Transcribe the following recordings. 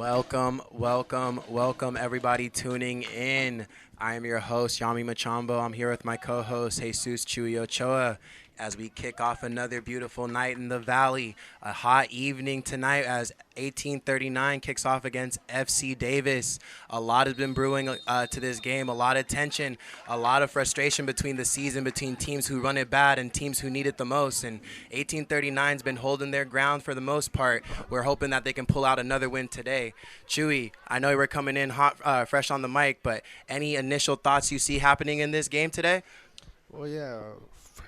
Welcome, welcome, welcome, everybody tuning in. I am your host, Yami Machambo. I'm here with my co host, Jesus Chuy Ochoa, as we kick off another beautiful night in the Valley. A hot evening tonight as 1839 kicks off against FC Davis. A lot has been brewing to this game, a lot of tension, a lot of frustration between the season, between teams who run it bad and teams who need it the most. And 1839's been holding their ground for the most part. We're hoping that they can pull out another win today. Chewy, I know we're coming in hot, fresh on the mic, but any initial thoughts you see happening in this game today? Well, yeah.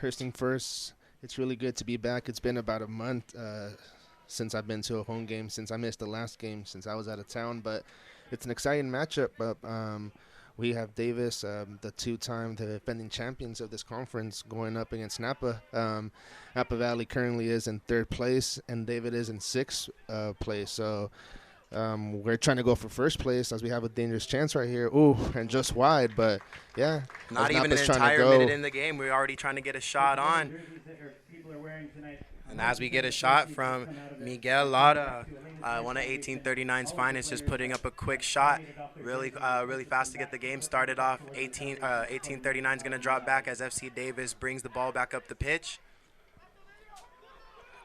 First thing first, it's really good to be back. It's been about a month since I've been to a home game, since I missed the last game, since I was out of town. But it's an exciting matchup. We have Davis, the two-time defending champions of this conference, going up against Napa. Napa Valley currently is in third place, and David is in sixth place. So we're trying to go for first place as we have a dangerous chance right here. Ooh, and just wide, but yeah. Not even an entire minute in the game, we're already trying to get a shot on. And as we get a shot from Miguel Lara, one of 1839's finest, just putting up a quick shot, really fast to get the game started off. 1839's going to drop back as FC Davis brings the ball back up the pitch.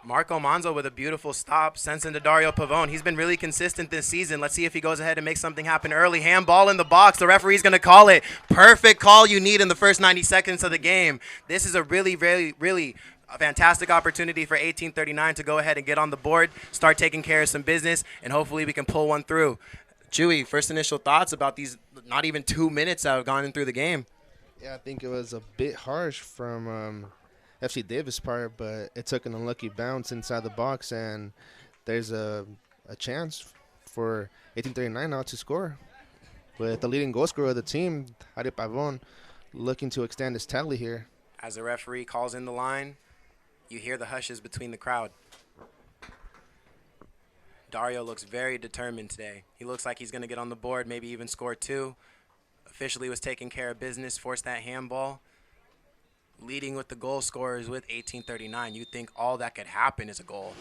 Marco Manzo with a beautiful stop, sends into Dario Pavone. He's been really consistent this season. Let's see if he goes ahead and makes something happen early. Handball in the box. The referee's going to call it. Perfect call you need in the first 90 seconds of the game. This is a really a fantastic opportunity for 1839 to go ahead and get on the board, start taking care of some business, and hopefully we can pull one through. Chewy, first initial thoughts about these not even 2 minutes that have gone in through the game? Yeah, I think it was a bit harsh from FC Davis part, but it took an unlucky bounce inside the box, and there's a chance for 1839 now to score with the leading goal scorer of the team, Dario Pavon, looking to extend his tally here. As the referee calls in the line, you hear the hushes between the crowd. Dario looks very determined today. He looks like he's going to get on the board, maybe even score two. Officially was taking care of business, forced that handball. Leading with the goal scorers with 1839. You think all that could happen is a goal.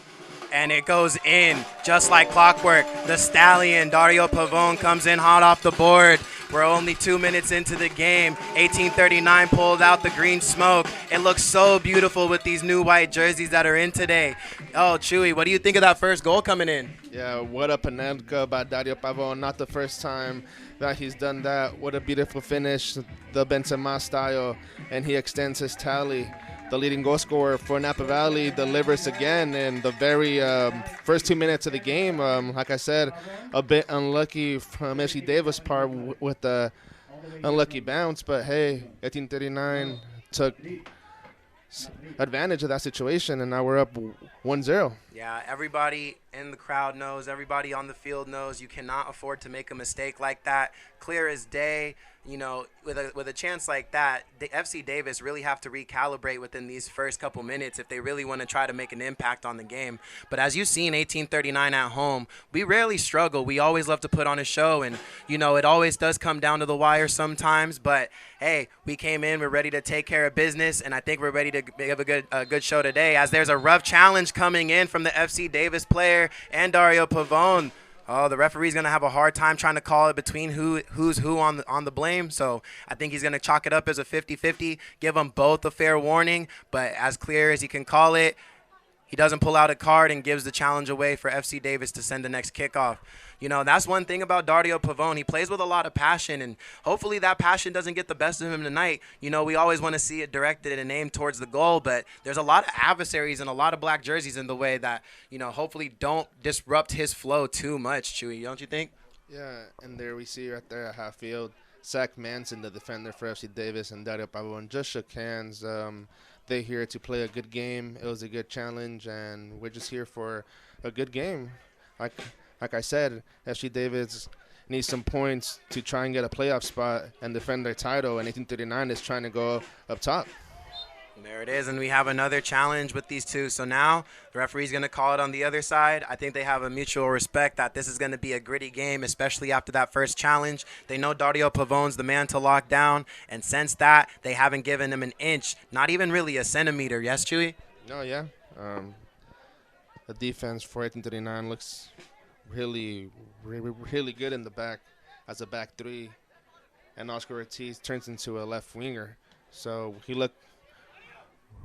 And it goes in just like clockwork. The Stallion, Dario Pavone, comes in hot off the board. We're only 2 minutes into the game. 1839 pulled out the green smoke. It looks so beautiful with these new white jerseys that are in today. Oh, Chewy, what do you think of that first goal coming in? Yeah, what a Panenka by Dario Pavone. Not the first time that he's done that. What a beautiful finish, the Benzema style, and he extends his tally. The leading goal scorer for Napa Valley delivers again in the very first 2 minutes of the game. Like I said, a bit unlucky from FC Davis' part with the unlucky bounce, but hey, 1839 took advantage of that situation, and now we're up 1-0. Yeah, everybody in the crowd knows, everybody on the field knows you cannot afford to make a mistake like that. Clear as day. You know, with a chance like that, the FC Davis really have to recalibrate within these first couple minutes if they really want to try to make an impact on the game. But as you've seen 1839 at home, we rarely struggle. We always love to put on a show, and, you know, it always does come down to the wire sometimes. But, hey, we came in, we're ready to take care of business, and I think we're ready to give a good show today as there's a rough challenge coming in from the FC Davis player and Dario Pavone. Oh, the referee's going to have a hard time trying to call it between who's who on the blame. So I think he's going to chalk it up as a 50-50, give them both a fair warning. But as clear as he can call it, he doesn't pull out a card and gives the challenge away for FC Davis to send the next kickoff. You know, that's one thing about Dario Pavone. He plays with a lot of passion, and hopefully that passion doesn't get the best of him tonight. You know, we always want to see it directed and aimed towards the goal, but there's a lot of adversaries and a lot of black jerseys in the way that, you know, hopefully don't disrupt his flow too much, Chewy, don't you think? Yeah, and there we see right there at half field, Zach Manson, the defender for FC Davis, and Dario Pavone just shook hands. They're here to play a good game. It was a good challenge, and we're just here for a good game. Like I said, FC Davis needs some points to try and get a playoff spot and defend their title, and 1839 is trying to go up top. There it is, and we have another challenge with these two. So now the referee's going to call it on the other side. I think they have a mutual respect that this is going to be a gritty game, especially after that first challenge. They know Dario Pavone's the man to lock down, and since that, they haven't given him an inch, not even really a centimeter. Yes, Chewy? No, yeah. The defense for 1839 really, really good in the back as a back three, and Oscar Ortiz turns into a left winger. So he looked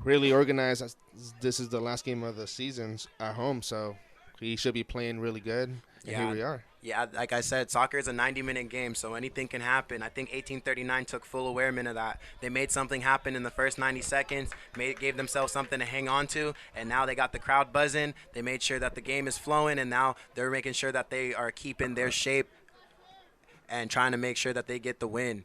really organized. This is the last game of the season at home, so he should be playing really good. And here Yeah, we are. yeah. Like I said, soccer is a 90-minute game, so anything can happen. I think 1839 took full awareness of that. They made something happen in the first 90 seconds, gave themselves something to hang on to, and now they got the crowd buzzing. They made sure that the game is flowing, and now they're making sure that they are keeping their shape and trying to make sure that they get the win.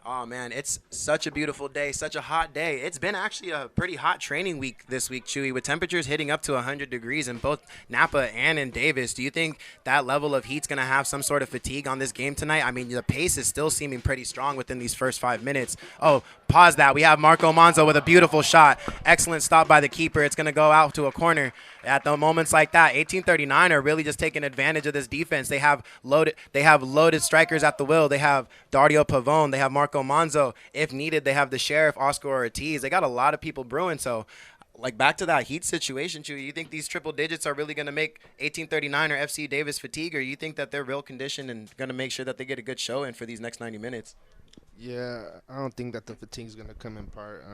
Oh man, it's such a beautiful day, such a hot day. It's been actually a pretty hot training week this week, Chewy, with temperatures hitting up to 100 degrees in both Napa and in Davis. Do you think that level of heat's going to have some sort of fatigue on this game tonight? I mean, the pace is still seeming pretty strong within these first 5 minutes. Oh, pause that. We have Marco Monzo with a beautiful shot. Excellent stop by the keeper. It's going to go out to a corner. At the moments like that, 1839 are really just taking advantage of this defense. They have loaded strikers at the will. They have Dario Pavone. They have Marco Monzo. If needed, they have the Sheriff, Oscar Ortiz. They got a lot of people brewing. So, like, back to that heat situation, Chewy, you think these triple digits are really going to make 1839 or FC Davis fatigue, or you think that they're real conditioned and going to make sure that they get a good show in for these next 90 minutes? Yeah, I don't think that the fatigue's going to come in part.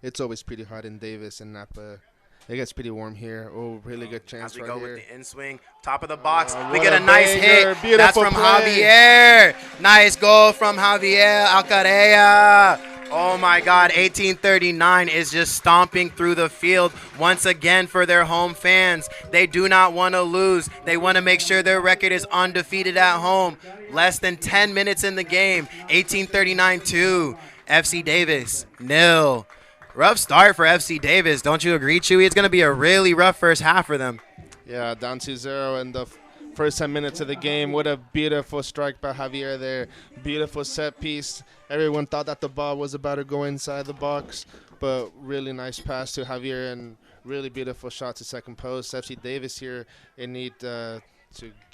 It's always pretty hot in Davis and Napa. It gets pretty warm here. Oh, really good chance As we right go here. with the in swing, top of the box, we What get a a nice banger. hit. Beautiful That's from play. Javier. Nice goal from Javier Alcarella. Oh my God, 1839 is just stomping through the field once again for their home fans. They do not want to lose. They want to make sure their record is undefeated at home. Less than 10 minutes in the game. 1839 2. FC Davis 0. Rough start for FC Davis. Don't you agree, Chewy? It's going to be a really rough first half for them. Yeah, down 2-0 in the first 10 minutes of the game. What a beautiful strike by Javier there. Beautiful set piece. Everyone thought that the ball was about to go inside the box, but really nice pass to Javier and really beautiful shot to second post. FC Davis here, they need to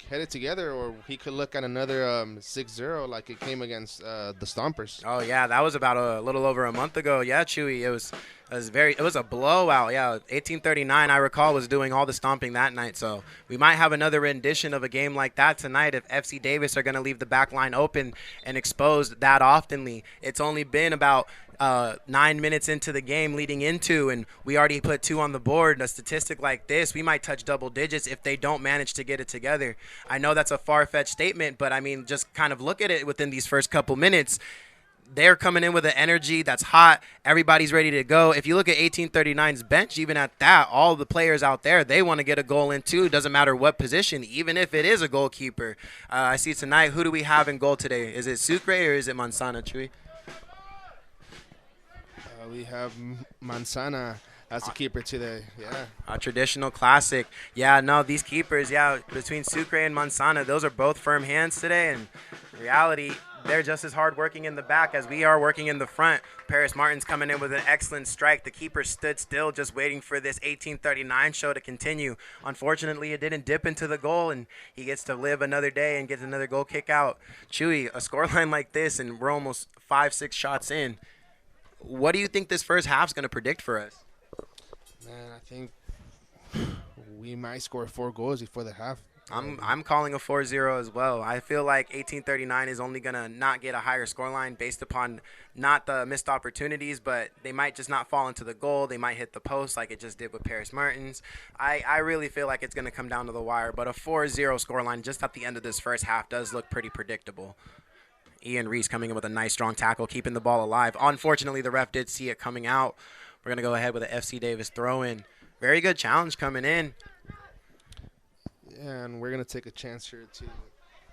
get it together, or he could look at another 6-0 like it came against the Stompers. Oh yeah, that was about a little over a month ago. Yeah, Chewy, it was a blowout. Yeah, 1839 I recall was doing all the stomping that night. So we might have another rendition of a game like that tonight if FC Davis are going to leave the back line open and exposed that oftenly. It's only been about 9 minutes into the game leading into, and we already put 2 on the board. A statistic like this, we might touch double digits if they don't manage to get it together. I know that's a far-fetched statement, but I mean, just kind of look at it within these first couple minutes. They're coming in with an energy that's hot. Everybody's ready to go. If you look at 1839's bench, even at that, all the players out there, they want to get a goal in too. Doesn't matter what position, even if it is a goalkeeper. I see tonight, who do we have in goal today? Is it Sucre or is it Manzana, Chewy? We have Manzana as the keeper today. Yeah. A traditional classic. Yeah, no, these keepers, between Sucre and Manzana, those are both firm hands today. And in reality, they're just as hard working in the back as we are working in the front. Paris Martin's coming in with an excellent strike. The keeper stood still just waiting for this 1839 show to continue. Unfortunately, it didn't dip into the goal, and he gets to live another day and gets another goal kick out. Chewy, a scoreline like this, and we're almost 5-6 shots in. What do you think this first half's going to predict for us? Man, I think we might score 4 goals before the half. I'm calling a 4-0 as well. I feel like 1839 is only going to not get a higher scoreline based upon not the missed opportunities, but they might just not fall into the goal. They might hit the post like it just did with Paris Martins. I really feel like it's going to come down to the wire, but a 4-0 scoreline just at the end of this first half does look pretty predictable. Ian Reese coming in with a nice strong tackle, keeping the ball alive. Unfortunately, the ref did see it coming out. We're going to go ahead with an FC Davis throw-in. Very good challenge coming in. Yeah, and we're going to take a chance here to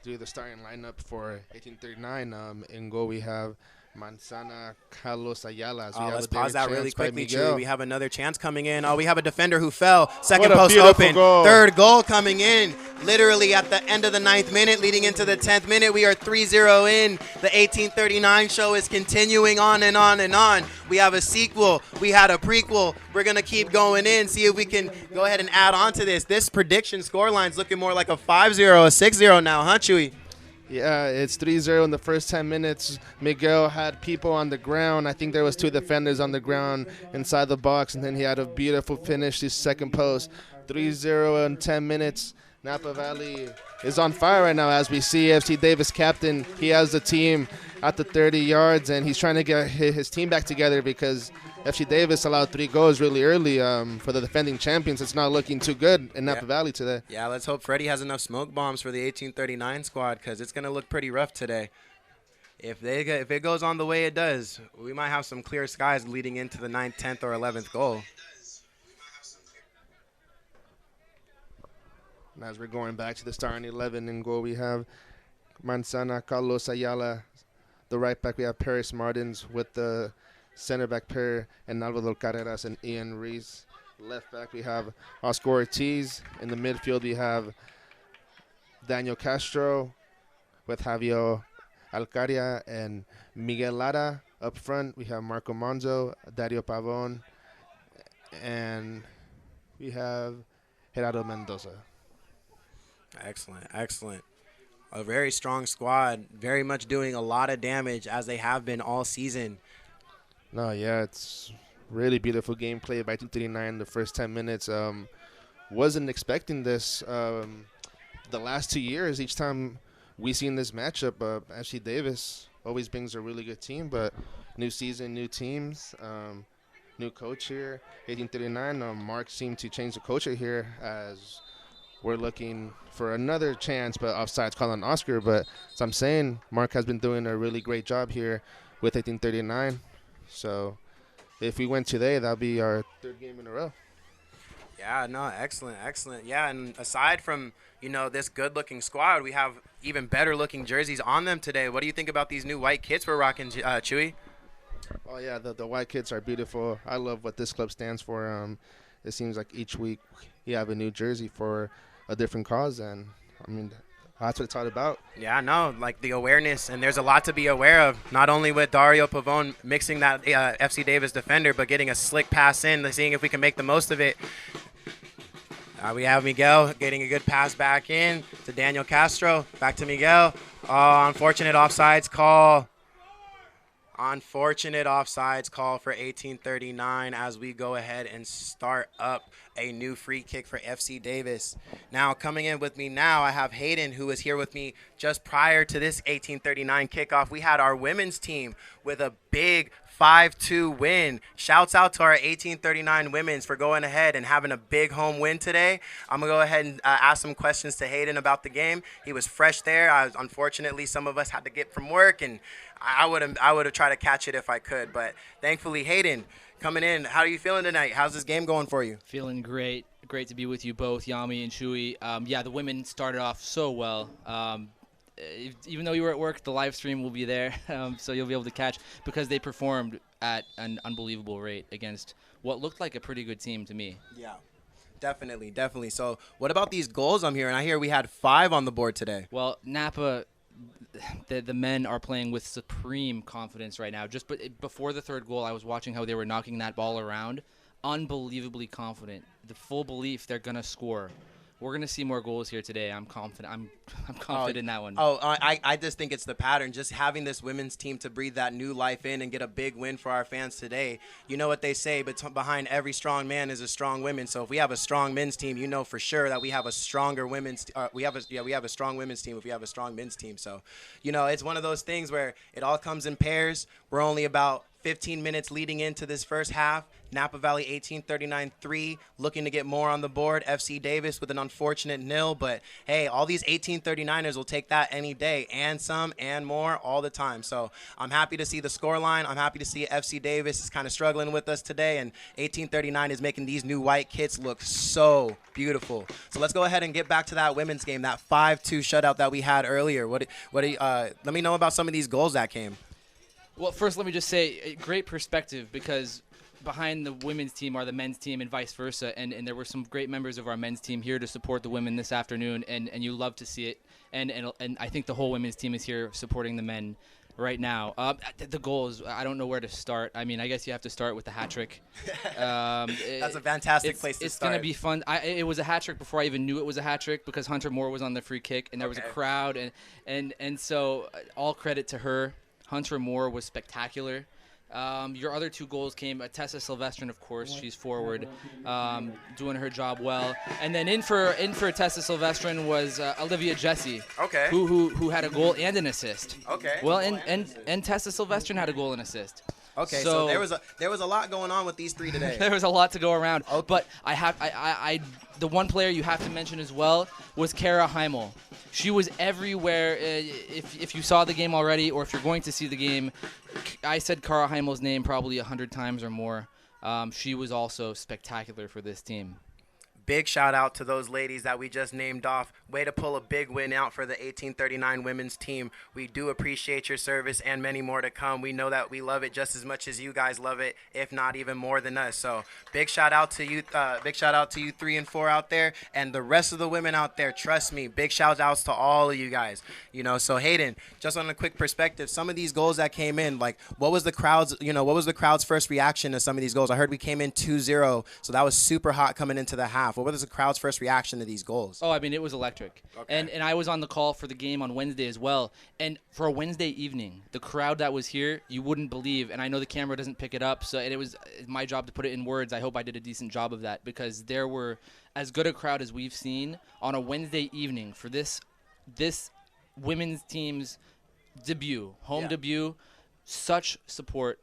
do the starting lineup for 1839. In goal, we have Manzana, Carlos Ayala. Let's pause that really quickly, Miguel. Chewy. We have another chance coming in. We have a defender who fell. Second What a post beautiful open. goal. Third goal coming in. Literally at the end of the 9th minute, leading into the 10th minute. We are 3-0 in. The 1839 show is continuing on and on and on. We have a sequel. We had a prequel. We're going to keep going in, see if we can go ahead and add on to this. This prediction scoreline's looking more like a 5-0, a 6-0 now, huh, Chewy? Yeah, it's 3-0 in the first 10 minutes. Miguel had people on the ground. I think there was 2 defenders on the ground inside the box, and then he had a beautiful finish to second post. 3-0 in 10 minutes. Napa Valley is on fire right now as we see FC Davis captain. He has the team at the 30 yards, and he's trying to get his team back together because FC Davis allowed 3 goals really early for the defending champions. It's not looking too good in Napa Valley today. Yeah, let's hope Freddie has enough smoke bombs for the 1839 squad because it's going to look pretty rough today. If it goes on the way it does, we might have some clear skies leading into the 9th, 10th, or 11th goal. And as we're going back to the starting 11 in goal, we have Manzana, Carlos Ayala. The right back, we have Paris Martins with the center back pair, and Alvaro Carreras and Ian Reese. Left back, we have Oscar Ortiz. In the midfield, we have Daniel Castro with Javier Alcaria and Miguel Lara. Up front, we have Marco Monzo, Dario Pavon, and we have Gerardo Mendoza. Excellent, excellent. A very strong squad, very much doing a lot of damage as they have been all season. No, yeah, it's really beautiful gameplay by 239 the first 10 minutes. Wasn't expecting this. The last 2 years, each time we seen this matchup, FC Davis always brings a really good team, but new season, new teams, new coach here. 1839, Mark seemed to change the culture here as we're looking for another chance, but offsides call on Oscar. But as I'm saying, Mark has been doing a really great job here with 1839. So if we win today, that'll be our 3rd game in a row. Yeah, no, excellent, excellent. Yeah, and aside from, this good-looking squad, we have even better-looking jerseys on them today. What do you think about these new white kits we're rocking, Chewy? Oh, yeah, the white kits are beautiful. I love what this club stands for. It seems like each week you have a new jersey for a different cause, and, I mean, that's what it's all about. Yeah, no, like the awareness, and there's a lot to be aware of, not only with Dario Pavon mixing that FC Davis defender, but getting a slick pass in, seeing if we can make the most of it. We have Miguel getting a good pass back in to Daniel Castro. Back to Miguel. Oh, unfortunate offsides call. Unfortunate offsides call for 1839 as we go ahead and start up a new free kick for FC Davis. Now, coming in with me now, I have Hayden, who was here with me just prior to this 1839 kickoff. We had our women's team with a big 5-2 win. Shouts out to our 1839 women's for going ahead and having a big home win today. I'm going to go ahead and ask some questions to Hayden about the game. He was fresh there. Unfortunately, some of us had to get from work, and I would have tried to catch it if I could. But thankfully, Hayden, coming in, how are you feeling tonight? How's this game going for you? Feeling great. Great to be with you both, Yami and Chewy. Yeah, the women started off so well. Even though you were at work, the live stream will be there, so you'll be able to catch, because they performed at an unbelievable rate against what looked like a pretty good team to me. Yeah, definitely, definitely. So what about these goals I'm hearing? I hear we had 5 on the board today. Well, Napa, the men are playing with supreme confidence right now. Just before the 3rd goal, I was watching how they were knocking that ball around. Unbelievably confident. The full belief they're going to score. We're going to see more goals here today. I'm confident. I'm confident in that one. I just think it's the pattern. Just having this women's team to breathe that new life in and get a big win for our fans today. You know what they say, but behind every strong man is a strong woman. So if we have a strong men's team, you know for sure that we have a stronger women's we have a strong women's team if we have a strong men's team. So, it's one of those things where it all comes in pairs. We're only about 15 minutes leading into this first half. Napa Valley 1839-3, looking to get more on the board. FC Davis with an unfortunate nil, but hey, all these 1839ers will take that any day, and some and more all the time. So I'm happy to see the scoreline. I'm happy to see FC Davis is kind of struggling with us today, and 1839 is making these new white kits look so beautiful. So let's go ahead and get back to that women's game, that 5-2 shutout that we had earlier. Let me know about some of these goals that came. Well, first, let me just say, great perspective, because behind the women's team are the men's team and vice versa, and there were some great members of our men's team here to support the women this afternoon, and you love to see it, and I think the whole women's team is here supporting the men right now. The goals, I don't know where to start. I mean, I guess you have to start with the hat trick. That's a fantastic place to start. It's going to be fun. It was a hat trick before I even knew it was a hat trick, because Hunter Moore was on the free kick, and there was a crowd, and so all credit to her. Hunter Moore was spectacular. Your other 2 goals came Tessa Silvestrin, of course. She's forward, doing her job well. And then in for Tessa Silvestrin was Olivia Jesse, Okay. who had a goal and an assist. Okay. Well, and Tessa Silvestrin had a goal and assist. Okay, so there was a lot going on with these 3 today. There was a lot to go around. Okay. But the one player you have to mention as well was Kara Heimel. She was everywhere. If you saw the game already, or if you're going to see the game, I said Kara Heimel's name probably 100 times or more. She was also spectacular for this team. Big shout out to those ladies that we just named off. Way to pull a big win out for the 1839 women's team. We do appreciate your service and many more to come. We know that we love it just as much as you guys love it, if not even more than us. So big shout out to you. Big shout out to you 3 and 4 out there, and the rest of the women out there. Trust me, big shout outs to all of you guys. So Hayden, just on a quick perspective, some of these goals that came in, like what was the crowd's first reaction to some of these goals? I heard we came in 2-0, so that was super hot coming into the half. What was the crowd's first reaction to these goals? Oh, I mean, it was electric. Okay. And I was on the call for the game on Wednesday as well. And for a Wednesday evening, the crowd that was here, you wouldn't believe. And I know the camera doesn't pick it up, and it was my job to put it in words. I hope I did a decent job of that, because there were as good a crowd as we've seen on a Wednesday evening for this women's team's debut, debut. Such support.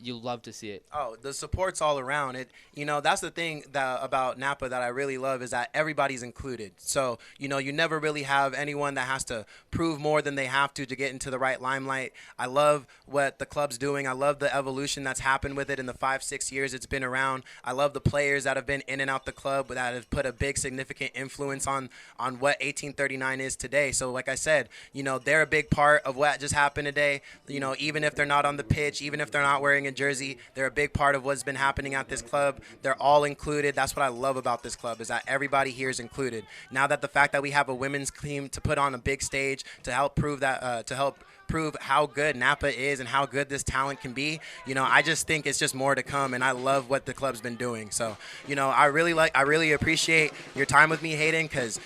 You love to see it. Oh, the support's all around it. That's the thing about Napa that I really love, is that everybody's included. So, you never really have anyone that has to prove more than they have to get into the right limelight. I love what the club's doing. I love the evolution that's happened with it in the 5-6 years it's been around. I love the players that have been in and out the club that have put a big significant influence on what 1839 is today. So like I said, they're a big part of what just happened today. Even if they're not on the pitch, even if they're not wearing a jersey, they're a big part of what's been happening at this club. They're all included. That's what I love about this club, is that everybody here is included. Now that the fact that we have a women's team to put on a big stage to help prove how good Napa is and how good this talent can be, I just think it's just more to come, and I love what the club's been doing. So, I really appreciate your time with me, Hayden, because,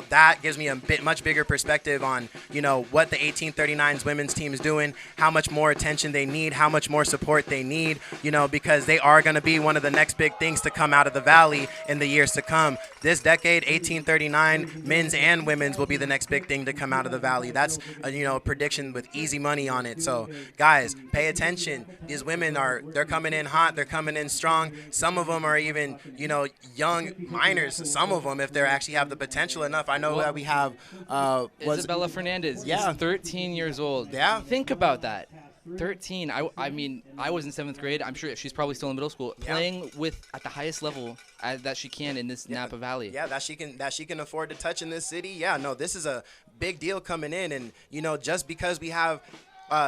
that gives me a much bigger perspective on, what the 1839's women's team is doing, how much more attention they need, how much more support they need, because they are going to be one of the next big things to come out of the Valley in the years to come. This decade, 1839 men's and women's will be the next big thing to come out of the Valley. That's a prediction with easy money on it. So guys, pay attention. These women they're coming in hot, they're coming in strong. Some of them are even young minors, some of them, if they actually have the potential enough. I know that we have Isabella Fernandez. Yeah. Is 13 years old. Yeah. Think about that. 13. I mean, I was in 7th grade. I'm sure she's probably still in middle school, playing at the highest level that she can in this Napa Valley. Yeah, that she can afford to touch in this city. Yeah, no, this is a big deal coming in, and just because we have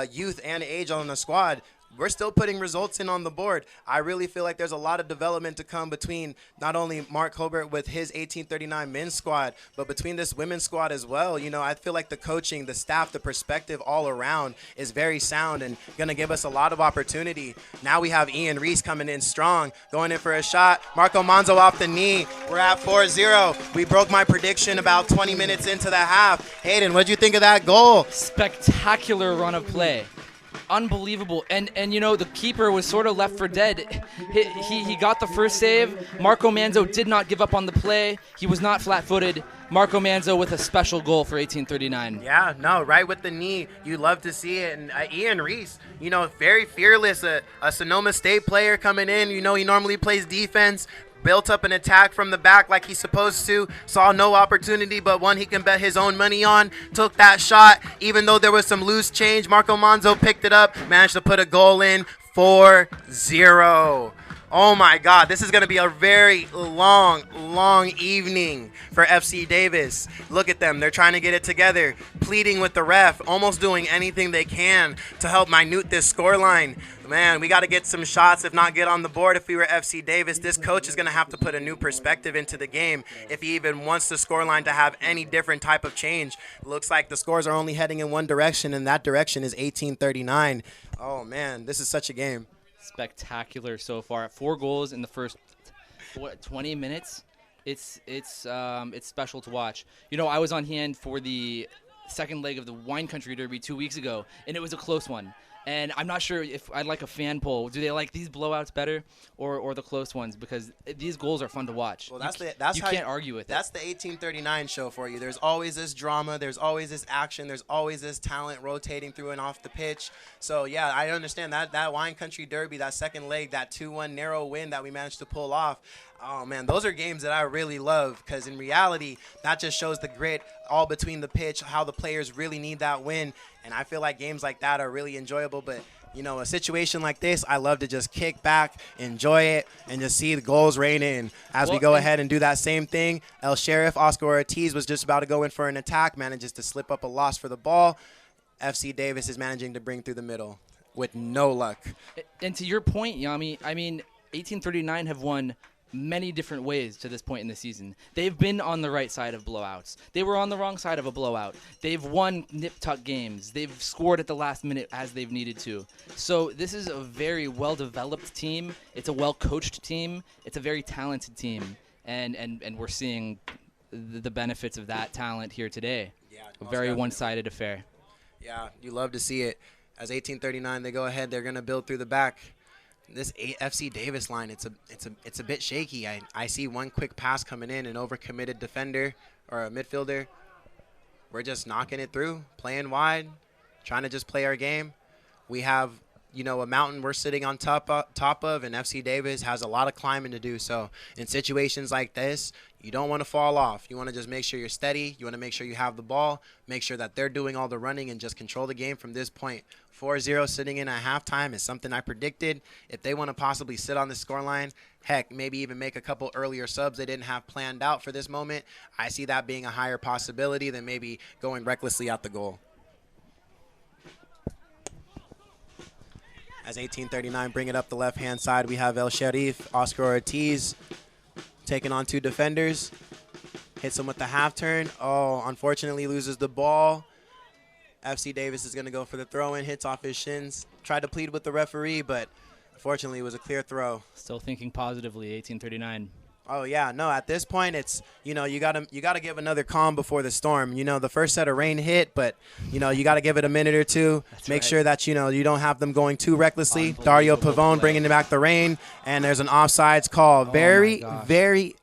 youth and age on the squad, we're still putting results in on the board. I really feel like there's a lot of development to come between not only Mark Hobart with his 1839 men's squad, but between this women's squad as well. I feel like the coaching, the staff, the perspective all around is very sound and going to give us a lot of opportunity. Now we have Ian Reese coming in strong, going in for a shot. Marco Manzo off the knee. We're at 4-0. We broke my prediction about 20 minutes into the half. Hayden, what'd you think of that goal? Spectacular run of play. Unbelievable. And the keeper was sort of left for dead. He got the first save. Marco Manzo did not give up on the play. He was not flat-footed. Marco Manzo with a special goal for 1839. Yeah, no, right with the knee. You love to see it. And Ian Reese, very fearless, a Sonoma State player coming in. He normally plays defense. Built up an attack from the back like he's supposed to. Saw no opportunity but one he can bet his own money on. Took that shot. Even though there was some loose change, Marco Manzo picked it up. Managed to put a goal in. 4-0. Oh my God, this is going to be a very long evening for FC Davis. Look at them. They're trying to get it together, pleading with the ref, almost doing anything they can to help minute this scoreline. Man, we got to get some shots, if not get on the board. If we were FC Davis, this coach is going to have to put a new perspective into the game if he even wants the scoreline to have any different type of change. It looks like the scores are only heading in one direction, and that direction is 1839. Oh, man, this is such a game. Spectacular so far. 4 goals in the first 20 minutes. It's special to watch. I was on hand for the second leg of the Wine Country Derby 2 weeks ago, and it was a close one. And I'm not sure if I'd like a fan poll. Do they like these blowouts better or the close ones? Because these goals are fun to watch. Well, You can't argue with it. That's the 1839 show for you. There's always this drama. There's always this action. There's always this talent rotating through and off the pitch. So, yeah, I understand that Wine Country Derby, that second leg, that 2-1 narrow win that we managed to pull off. Oh, man, those are games that I really love because in reality, that just shows the grit all between the pitch, how the players really need that win. And I feel like games like that are really enjoyable. But, you know, a situation like this, I love to just kick back, enjoy it, and just see the goals rain in. As we go ahead and do that same thing, El Sheriff, Oscar Ortiz, was just about to go in for an attack, manages to slip up a loss for the ball. FC Davis is managing to bring through the middle with no luck. And to your point, Yami, I mean, 1839 have won many different ways to this point in the season. They've been on the right side of blowouts. They were on the wrong side of a blowout. They've won nip-tuck games. They've scored at the last minute as they've needed to. So this is a very well-developed team. It's a well-coached team. It's a very talented team. And we're seeing the benefits of that talent here today. Yeah, a very one-sided affair. Yeah, you love to see it. As 1839, they go ahead. They're going to build through the back. This FC Davis line, it's a bit shaky. I see one quick pass coming in, an overcommitted defender or a midfielder. We're just knocking it through, playing wide, trying to just play our game. We have, you know, a mountain we're sitting on top of, and FC Davis has a lot of climbing to do. So in situations like this, you don't want to fall off. You want to just make sure you're steady. You want to make sure you have the ball, make sure that they're doing all the running, and just control the game from this point. 4-0 sitting in at halftime is something I predicted. If they want to possibly sit on the scoreline, heck, maybe even make a couple earlier subs they didn't have planned out for this moment, I see that being a higher possibility than maybe going recklessly at the goal. As 1839 bring it up the left-hand side, we have El Sharif, Oscar Ortiz taking on two defenders. Hits him with the half turn. Oh, unfortunately loses the ball. FC Davis is going to go for the throw-in, hits off his shins. Tried to plead with the referee, but unfortunately it was a clear throw. Still thinking positively, 1839. Oh yeah, no. At this point, it's you gotta give another calm before the storm. You know, the first set of rain hit, but you gotta give it a minute or two. Make sure that you don't have them going too recklessly. Dario Pavone bringing back the rain, and there's an offsides call. Very,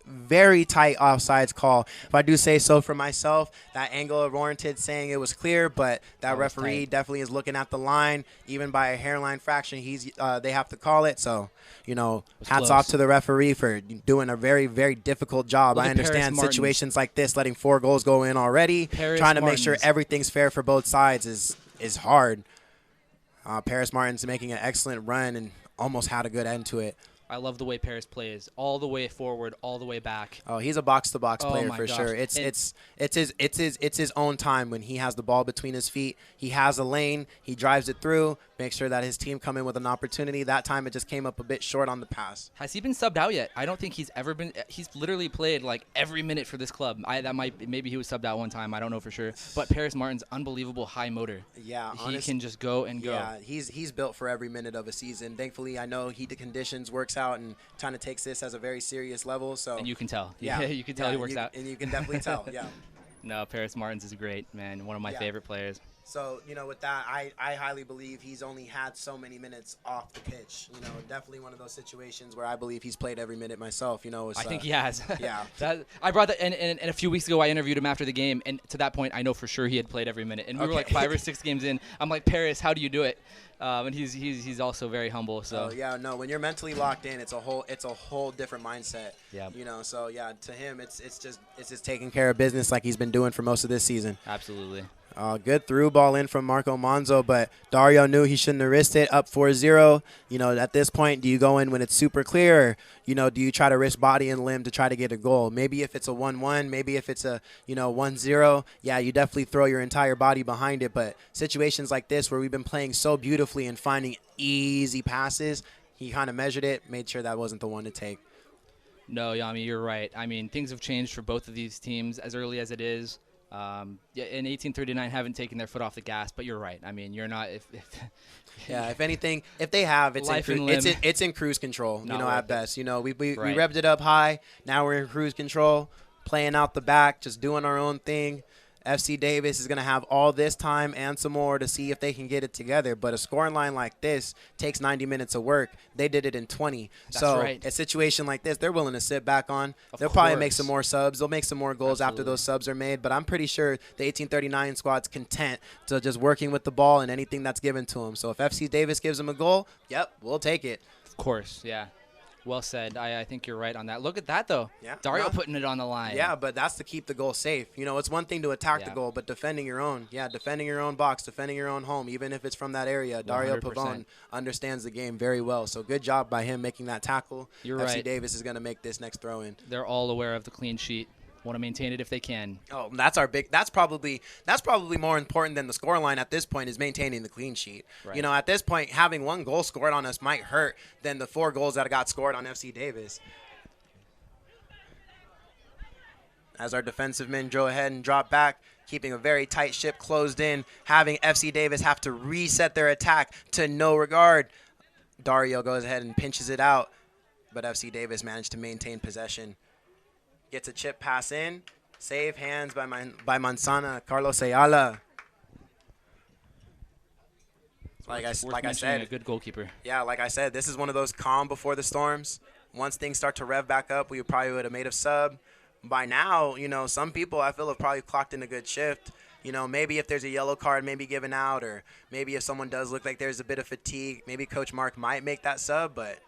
very tight offsides call. If I do say so for myself, that angle warranted saying it was clear, but that referee definitely is looking at the line. Even by a hairline fraction, they have to call it. So, hats off to the referee for doing a very, very difficult job. I understand situations like this, letting 4 goals go in already, trying to make sure everything's fair for both sides is hard. Paris Martin's making an excellent run and almost had a good end to it. I love the way Paris plays, all the way forward, all the way back. Oh, he's a box-to-box player for sure. It's his own time when he has the ball between his feet. He has a lane. He drives it through. Makes sure that his team come in with an opportunity. That time it just came up a bit short on the pass. Has he been subbed out yet? I don't think he's ever been. He's literally played like every minute for this club. Maybe he was subbed out one time. I don't know for sure. But Paris Martin's unbelievable high motor. Yeah, he can just go and go. Yeah, he's built for every minute of a season. Thankfully, I know the conditions works out and kind of takes this as a very serious level. So and you can tell. Yeah, you can tell he works out. And you can definitely tell. Yeah. No, Paris Martins is great, man. One of my favorite players. So, with that, I highly believe he's only had so many minutes off the pitch. Definitely one of those situations where I believe he's played every minute myself. I think he has. Yeah. I brought that, and a few weeks ago I interviewed him after the game, and to that point I know for sure he had played every minute. And we were like 5 or 6 games in. I'm like, Paris, how do you do it? And he's also very humble. So when you're mentally locked in, it's a whole different mindset. Yeah. So to him, it's just taking care of business like he's been doing for most of this season. Absolutely. Good through ball in from Marco Monzo, but Dario knew he shouldn't have risked it. Up 4-0. At this point, do you go in when it's super clear, or, do you try to risk body and limb to try to get a goal? Maybe if it's a 1-1, maybe if it's a, 1-0, yeah, you definitely throw your entire body behind it. But situations like this where we've been playing so beautifully and finding easy passes, he kind of measured it, made sure that wasn't the one to take. No, Yami, you're right. I mean, things have changed for both of these teams as early as it is. In 1839 haven't taken their foot off the gas, but you're right. I mean, you're not. If anything, if they have, it's in cruise control. At best. We revved it up high. Now we're in cruise control, playing out the back, just doing our own thing. FC Davis is going to have all this time and some more to see if they can get it together. But a scoring line like this takes 90 minutes of work. They did it in 20. That's so right. a situation like this, they're willing to sit back on. Of They'll probably make course. some more subs. They'll make some more goals after Absolutely. those subs are made. But I'm pretty sure the 1839 squad's content to just working with the ball and anything that's given to them. So if FC Davis gives them a goal, yep, we'll take it. Of course, yeah. Well said. I think you're right on that. Look at that, though. Yeah. Dario No. putting it on the line. Yeah, but that's to keep the goal safe. You know, it's one thing to attack the Yeah. goal, but defending your own. Yeah, defending your own box, defending your own home, even if it's from that area. Dario 100%. Pavone understands the game very well. So good job by him making that tackle. You're FC right. Davis is going to make this next throw in. They're all aware of the clean sheet. Want to maintain it if they can. Oh, that's probably more important than the scoreline at this point is maintaining the clean sheet. Right. You know, at this point, having one goal scored on us might hurt than the 4 goals that got scored on FC Davis. As our defensive men go ahead and drop back, keeping a very tight ship closed in, having FC Davis have to reset their attack to no regard. Dario goes ahead and pinches it out, but FC Davis managed to maintain possession. Gets a chip pass in. Save hands by Manzana, Carlos Ayala. Like I Mentioning said, a good goalkeeper. yeah, like I said, this is one of those calm before the storms. Once things start to rev back up, we probably would have made a sub. By now, you know, some people I feel have probably clocked in a good shift. You know, maybe if there's a yellow card maybe given out, or maybe if someone does look like there's a bit of fatigue, maybe Coach Mark might make that sub. But,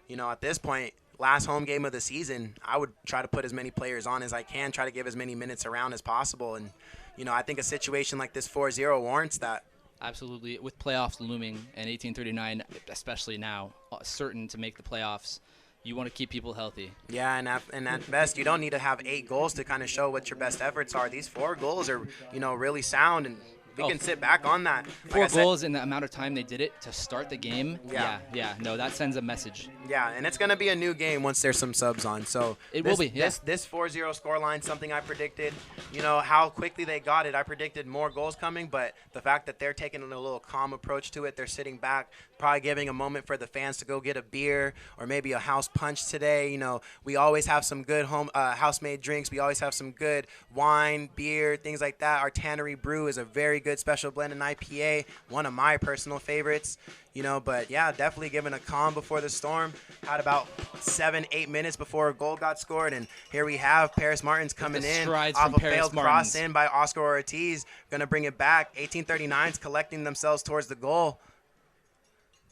you know, at this point, last home game of the season, I would try to put as many players on as I can, try to give as many minutes around as possible. And, you know, I think a situation like this 4-0 warrants that. Absolutely. With playoffs looming and 1839, especially now, certain to make the playoffs, you want to keep people healthy. Yeah, and at best, you don't need to have 8 goals to kind of show what your best efforts are. These 4 goals are, you know, really sound, and we can sit back on that. Like I 4 said, goals in the amount of time they did it to start the game. Yeah. No, that sends a message. Yeah, and it's going to be a new game once there's some subs on. So It will be, yeah. This 4-0 scoreline, something I predicted. You know, how quickly they got it, I predicted more goals coming, but the fact that they're taking a little calm approach to it, they're sitting back, probably giving a moment for the fans to go get a beer or maybe a house punch today. You know, we always have some good home house-made drinks. We always have some good wine, beer, things like that. Our Tannery Brew is a very good special blend and IPA, one of my personal favorites. You know, but yeah, definitely giving a calm before the storm. Had about 7-8 minutes before a goal got scored, and here we have Paris Martins coming the in strides off from a Paris failed Martins. cross in by Oscar Ortiz. Gonna bring it back. 1839's collecting themselves towards the goal.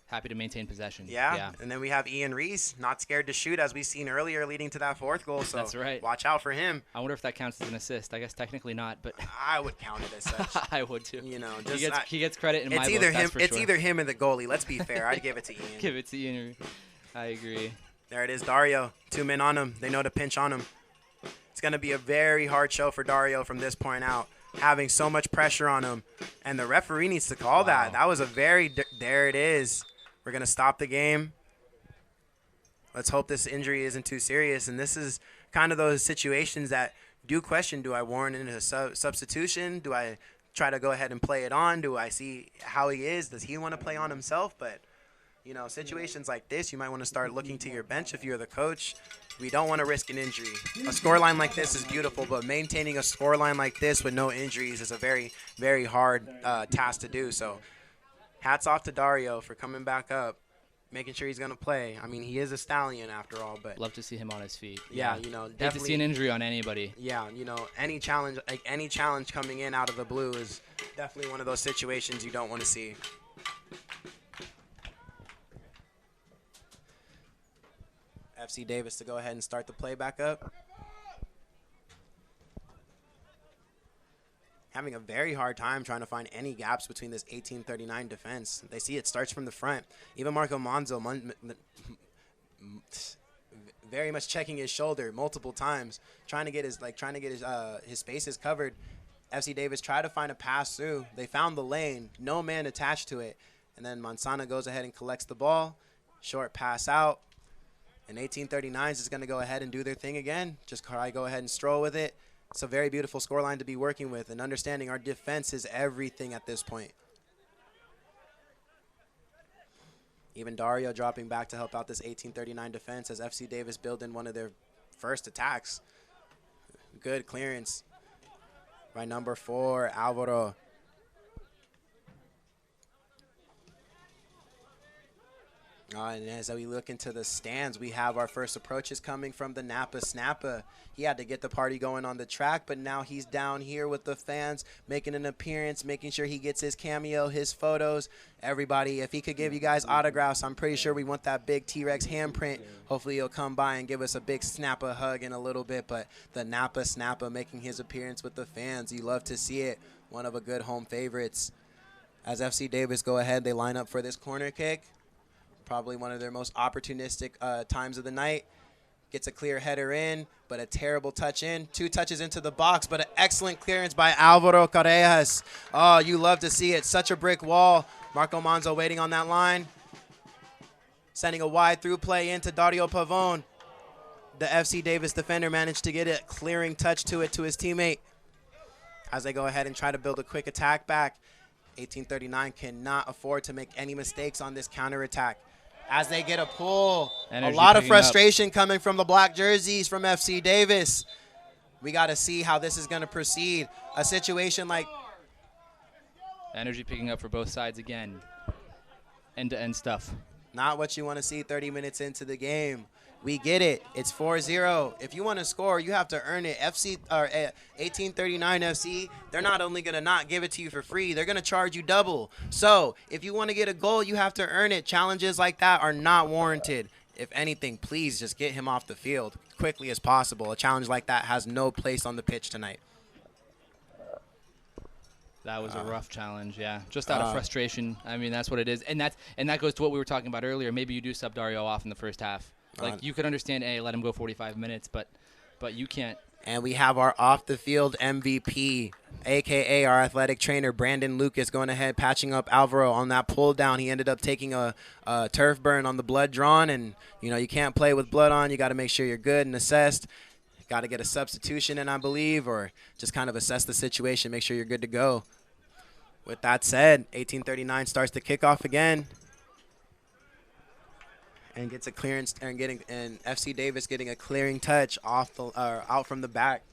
Happy to maintain possession. Yeah. And then we have Ian Reese, not scared to shoot, as we seen earlier, leading to that 4th goal. So That's right. watch out for him. I wonder if that counts as an assist. I guess technically not, but I would count it as such. I would too. You know, He gets credit in my it's book, either that's him. for It's sure. either him or the goalie. Let's be fair. I'd give it to Ian. Give it to Ian. I agree. There it is, Dario. 2 men on him. They know to pinch on him. It's going to be a very hard show for Dario from this point out, having so much pressure on him. And the referee needs to call that. That was a there it is. We're going to stop the game. Let's hope this injury isn't too serious. And this is kind of those situations that do question, do I warrant in a substitution? Do I try to go ahead and play it on? Do I see how he is? Does he want to play on himself? But, you know, situations like this, you might want to start looking to your bench if you're the coach. We don't want to risk an injury. A scoreline like this is beautiful, but maintaining a scoreline like this with no injuries is a very, very hard task to do. So hats off to Dario for coming back up, making sure he's going to play. I mean, he is a stallion after all, but Love to see him on his feet. yeah, you know, Hate to definitely. see an injury on anybody. Yeah, you know, any challenge coming in out of the blue is definitely one of those situations you don't want to see. FC Davis to go ahead and start the play back up. Having a very hard time trying to find any gaps between this 1839 defense. They see it starts from the front. Even Marco Monzo very much checking his shoulder multiple times, trying to get his spaces covered. FC Davis tried to find a pass through. They found the lane, no man attached to it, and then Manzana goes ahead and collects the ball. Short pass out, and 1839s is going to go ahead and do their thing again. Just try to go ahead and stroll with it. It's a very beautiful scoreline to be working with, and understanding our defense is everything at this point. Even Dario dropping back to help out this 1839 defense as FC Davis build in one of their first attacks. Good clearance. by number 4, Alvaro. And as we look into the stands, we have our first approaches coming from the Napa Snappa. He had to get the party going on the track, but now he's down here with the fans, making an appearance, making sure he gets his cameo, his photos. Everybody, if he could give you guys autographs, I'm pretty sure we want that big T-Rex handprint. Hopefully he'll come by and give us a big Snappa hug in a little bit, but the Napa Snappa making his appearance with the fans. You love to see it. One of a good home favorites. As FC Davis go ahead, they line up for this corner kick. Probably one of their most opportunistic times of the night. Gets a clear header in, but a terrible touch in. 2 touches into the box, but an excellent clearance by Alvaro Correas. Oh, you love to see it. Such a brick wall. Marco Manzo waiting on that line. Sending a wide through play into Dario Pavone. The FC Davis defender managed to get a clearing touch to it to his teammate. As they go ahead and try to build a quick attack back. 1839 cannot afford to make any mistakes on this counterattack. As they get a pull, Energy a lot of picking up. frustration coming from the black jerseys from FC Davis. We got to see how this is going to proceed. A situation like Energy picking up for both sides again. End-to-end stuff. not what you want to see 30 minutes into the game. We get it. It's 4-0. If you want to score, you have to earn it. 1839 FC, they're not only going to not give it to you for free, they're going to charge you double. So if you want to get a goal, you have to earn it. Challenges like that are not warranted. If anything, please just get him off the field quickly as possible. A challenge like that has no place on the pitch tonight. That was a rough challenge, yeah. Just out of frustration. I mean, that's what it is. And that goes to what we were talking about earlier. Maybe you do sub Dario off in the first half. Like, you could understand, hey, let him go 45 minutes, but you can't. And we have our off-the-field MVP, a.k.a. our athletic trainer, Brandon Lucas, going ahead, patching up Alvaro on that pull-down. He ended up taking a turf burn on the blood drawn, and, you know, you can't play with blood on. You got to make sure you're good and assessed. Got to get a substitution in, I believe, or just kind of assess the situation, make sure you're good to go. With that said, 1839 starts the kickoff again. And gets a clearance and FC Davis getting a clearing touch off the out from the back.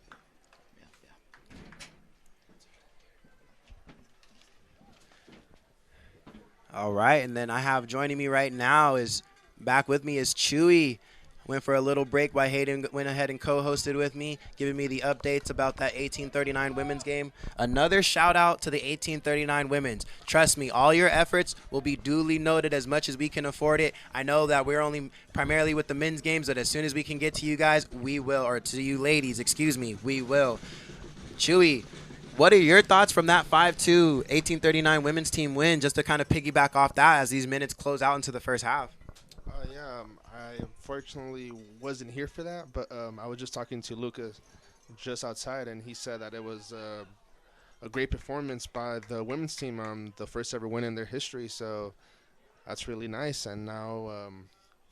All right, and then I have joining me right now is back with me is Chewy. Went for a little break while Hayden went ahead and co-hosted with me, giving me the updates about that 1839 women's game. Another shout out to the 1839 women's. Trust me, all your efforts will be duly noted as much as we can afford it. I know that we're only primarily with the men's games, but as soon as we can get to you guys, we will, or to you ladies, excuse me, we will. Chewy, what are your thoughts from that 5-2 1839 women's team win, just to kind of piggyback off that as these minutes close out into the first half? I unfortunately wasn't here for that, but I was just talking to Lucas just outside, and he said that it was a great performance by the women's team, the first ever win in their history, so that's really nice. And now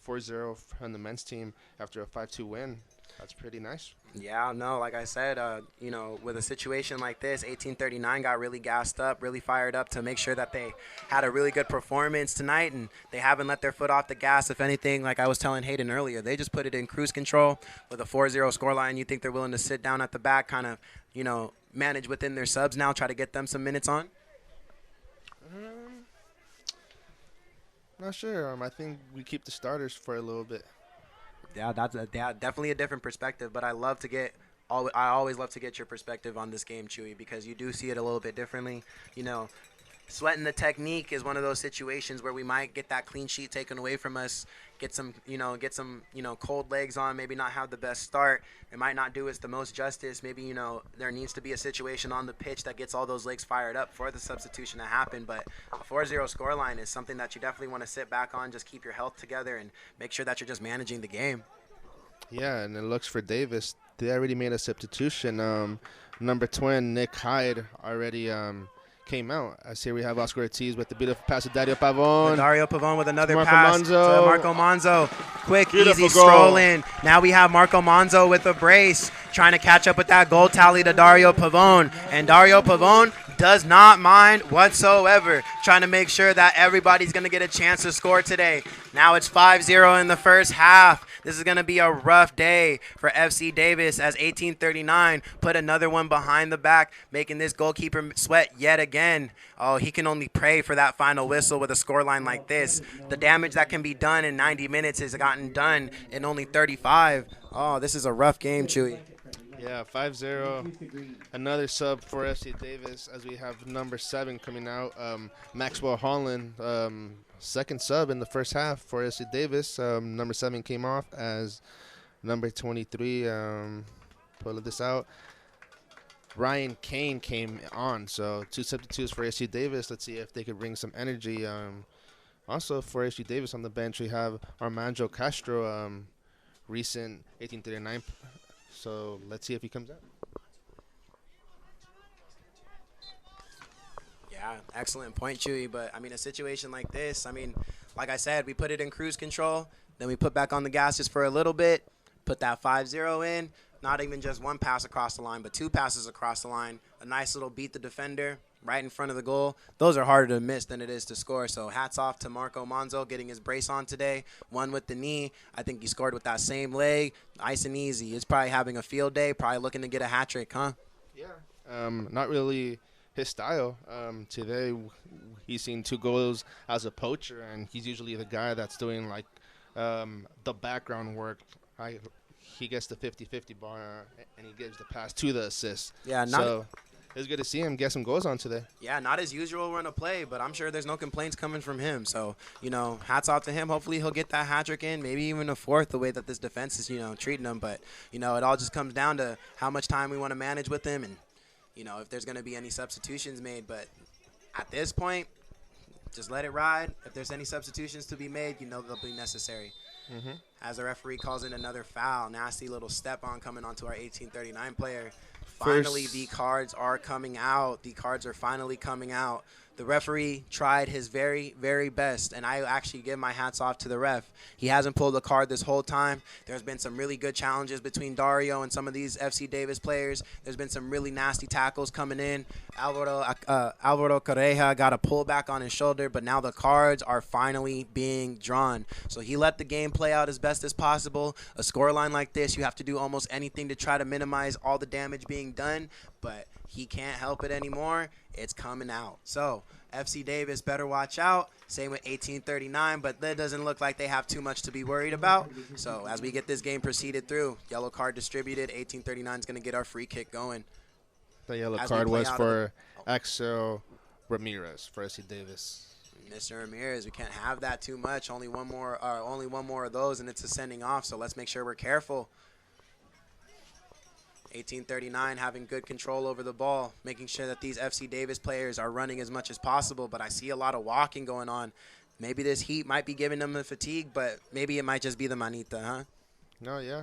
4-0 from the men's team after a 5-2 win. That's pretty nice. Yeah, no, like I said, you know, with a situation like this, 1839 got really gassed up, really fired up to make sure that they had a really good performance tonight, and they haven't let their foot off the gas. If anything, like I was telling Hayden earlier, they just put it in cruise control with a 4-0 scoreline. You think they're willing to sit down at the back, kind of, you know, manage within their subs now, try to get them some minutes on? Not sure. I think we keep the starters for a little bit. Yeah, that's definitely a different perspective, but I always love to get your perspective on this game, Chewy, because you do see it a little bit differently. You know, sweating the technique is one of those situations where we might get that clean sheet taken away from us, get some cold legs on, maybe not have the best start. It might not do us the most justice. Maybe, you know, there needs to be a situation on the pitch that gets all those legs fired up for the substitution to happen. But a 4-0 scoreline is something that you definitely want to sit back on, just keep your health together and make sure that you're just managing the game. Yeah, and it looks for Davis. They already made a substitution. Number 20, Nick Hyde, already came out. I see we have Oscar Ortiz with the beautiful pass to Dario Pavone. Dario Pavone with another Marco pass Manzo. to Marco Manzo. Quick, Beautiful easy goal. stroll in. Now we have Marco Manzo with a brace, trying to catch up with that goal tally to Dario Pavone. And Dario Pavone does not mind whatsoever, trying to make sure that everybody's going to get a chance to score today. Now it's 5-0 in the first half. This is going to be a rough day for FC Davis as 1839 put another one behind the back, making this goalkeeper sweat yet again. Oh, he can only pray for that final whistle with a scoreline like this. The damage that can be done in 90 minutes has gotten done in only 35. Oh, this is a rough game, Chewy. Yeah, 5-0. Another sub for FC Davis as we have number 7 coming out. Maxwell Holland, second sub in the first half for FC Davis. Number 7 came off as number 23. Pull this out. Ryan Kane came on, so 2 substitutes for SC Davis. Let's see if they could bring some energy. Also for SC Davis on the bench, we have Armando Castro, recent 1839. So let's see if he comes out. Yeah, excellent point, Chewy. But, I mean, a situation like this, I mean, like I said, we put it in cruise control. Then we put back on the gas just for a little bit, put that 5-0 in. Not even just one pass across the line, but 2 passes across the line. A nice little beat the defender right in front of the goal. Those are harder to miss than it is to score. So hats off to Marco Monzo getting his brace on today. One with the knee. I think he scored with that same leg. Nice and easy. He's probably having a field day, probably looking to get a hat trick, huh? Yeah. Not really his style. Today, he's seen 2 goals as a poacher, and he's usually the guy that's doing, like, the background work. He gets the 50-50 bar, and he gives the pass to the assist. Yeah, so it's good to see him get some goals on today. Yeah, not as usual run of play, but I'm sure there's no complaints coming from him. So, hats off to him. Hopefully he'll get that hat trick in, maybe even a 4th, the way that this defense is, treating him. But, it all just comes down to how much time we want to manage with him and, if there's going to be any substitutions made. But at this point, just let it ride. If there's any substitutions to be made, they'll be necessary. Mm-hmm. As the referee calls in another foul. Nasty little step on coming onto our 1839 player. Finally, the cards are coming out. The cards are finally coming out. The referee tried his very, very best, and I actually give my hats off to the ref. He hasn't pulled a card this whole time. There's been some really good challenges between Dario and some of these FC Davis players. There's been some really nasty tackles coming in. Alvaro Correja got a pullback on his shoulder, but now the cards are finally being drawn. So he let the game play out as best as possible. A scoreline like this, you have to do almost anything to try to minimize all the damage being done, but he can't help it anymore. It's coming out. So FC Davis better watch out. Same with 1839, but that doesn't look like they have too much to be worried about. So as we get this game proceeded through, yellow card distributed, 1839 is going to get our free kick going. The yellow card was for Axel Ramirez for FC Davis. Mr. Ramirez, we can't have that too much. Only one more of those, and it's a sending off. So let's make sure we're careful. 1839 having good control over the ball, making sure that these FC Davis players are running as much as possible, but I see a lot of walking going on. Maybe this heat might be giving them the fatigue, but maybe it might just be the manita, huh? No, yeah.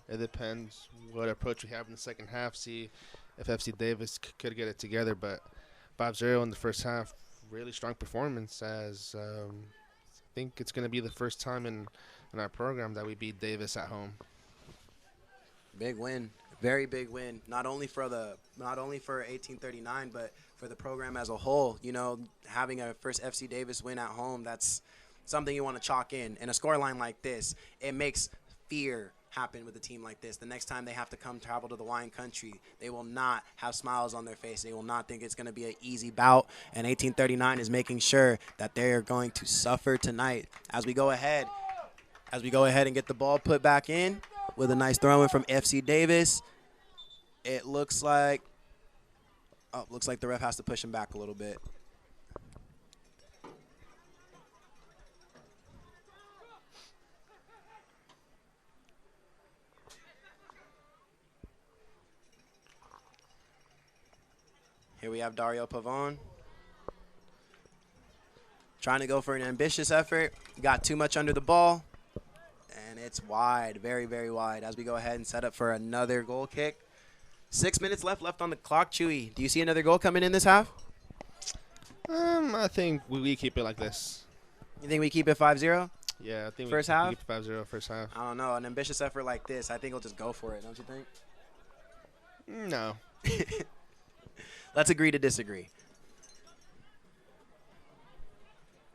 It depends what approach we have in the second half, see if FC Davis could get it together, but 5-0 in the first half, really strong performance as I think it's going to be the first time in our program that we beat Davis at home. Big win, very big win. Not only for 1839, but for the program as a whole. Having a first FC Davis win at home, that's something you want to chalk in. And a scoreline like this, it makes fear happen with a team like this. The next time they have to come travel to the wine country, they will not have smiles on their face. They will not think it's going to be an easy bout. And 1839 is making sure that they are going to suffer tonight. As we go ahead and get the ball put back in, with a nice throw-in from FC Davis. It looks like the ref has to push him back a little bit. Here we have Dario Pavone. Trying to go for an ambitious effort. Got too much under the ball. And it's wide, very, very wide, as we go ahead and set up for another goal kick. 6 minutes left on the clock, Chewy. Do you see another goal coming in this half? I think we keep it like this. You think we keep it 5-0? Yeah, I think first we half? keep it 5-0 first half. I don't know. An ambitious effort like this, I think we'll just go for it, don't you think? No. Let's agree to disagree.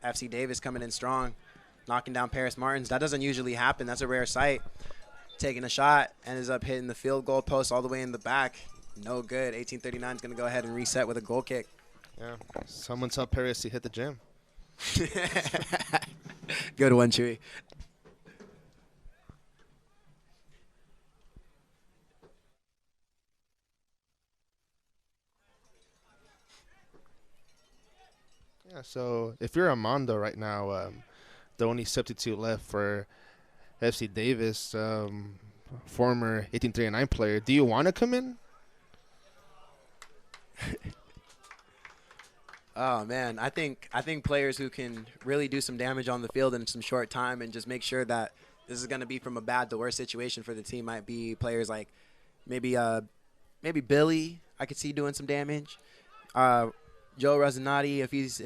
FC Davis coming in strong, knocking down Paris Martins. That doesn't usually happen. That's a rare sight. Taking a shot, ends up hitting the field goal post all the way in the back. No good. 1839 is going to go ahead and reset with a goal kick. Yeah. Someone tell Paris to hit the gym. Good one, Chewy. Yeah, so if you're Armando right now, the only substitute left for FC Davis, former 1839 player, do you want to come in? Oh man, I think players who can really do some damage on the field in some short time and just make sure that this is going to be from a bad to worse situation for the team might be players like maybe Billy. I could see doing some damage. Joe Rosinati, if he's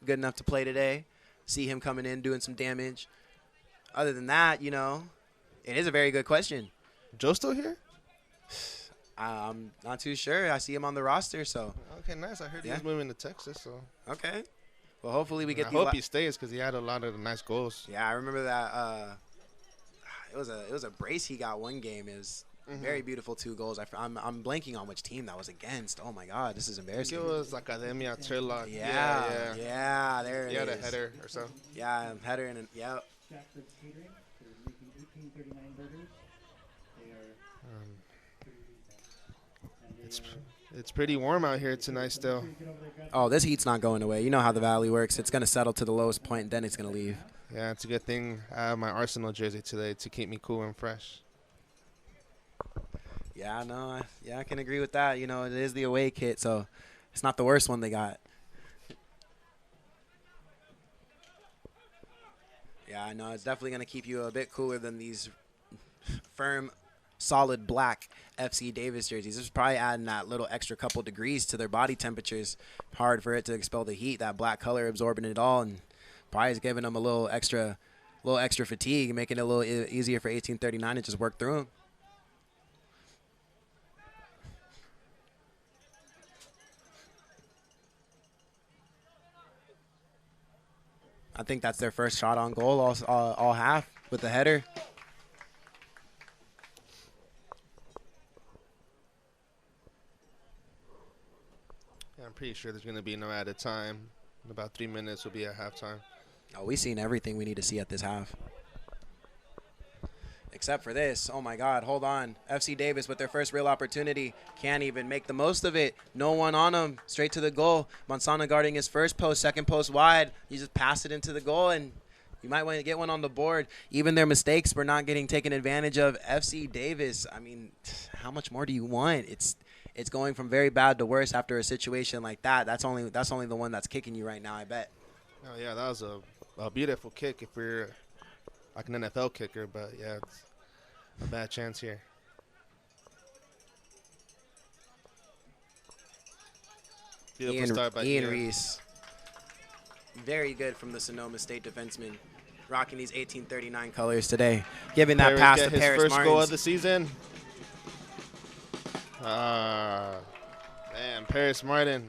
good enough to play today, see him coming in doing some damage. Other than that, it is a very good question. Joe still here? I'm not too sure. I see him on the roster, so. Okay, nice. I heard he was moving to Texas, so. Okay. Well, hopefully we get. I hope he stays because he had a lot of nice goals. Yeah, I remember that. It was a brace he got one game. It was very beautiful 2 goals. I'm blanking on which team that was against. Oh my God, this is embarrassing. I think it was Academia Turlock. Yeah. There it is. Yeah, the header or so. Yeah, header and yeah. Jackford's Catering. They're making 1839 burgers. They are. It's pretty warm out here tonight still. Oh, this heat's not going away. You know how the valley works. It's going to settle to the lowest point, and then it's going to leave. Yeah, it's a good thing I have my Arsenal jersey today to keep me cool and fresh. Yeah, no, I can agree with that. It is the away kit, so it's not the worst one they got. Yeah, I know. It's definitely going to keep you a bit cooler than these firm, solid black FC Davis jerseys. This is probably adding that little extra couple degrees to their body temperatures. Hard for it to expel the heat. That black color absorbing it all, and probably is giving them a little extra fatigue, making it a little easier for 1839 to just work through them. I think that's their first shot on goal all half with the header. Yeah, I'm pretty sure there's going to be no added time. In about 3 minutes will be at halftime. Oh, we've seen everything we need to see at this half. Except for this. Oh, my God. Hold on. FC Davis with their first real opportunity. Can't even make the most of it. No one on him. Straight to the goal. Monsana guarding his first post, second post wide. You just pass it into the goal, and you might want to get one on the board. Even their mistakes were not getting taken advantage of. FC Davis, I mean, how much more do you want? It's going from very bad to worse after a situation like that. That's only the one that's kicking you right now, I bet. Oh, yeah, that was a beautiful kick if you're like an NFL kicker, but, yeah, it's a bad chance here. Beautiful start by Ian Reese. Very good from the Sonoma State defenseman. Rocking these 1839 colors today. Giving that pass to Paris Martins. His first goal of the season. Man, Paris Martin.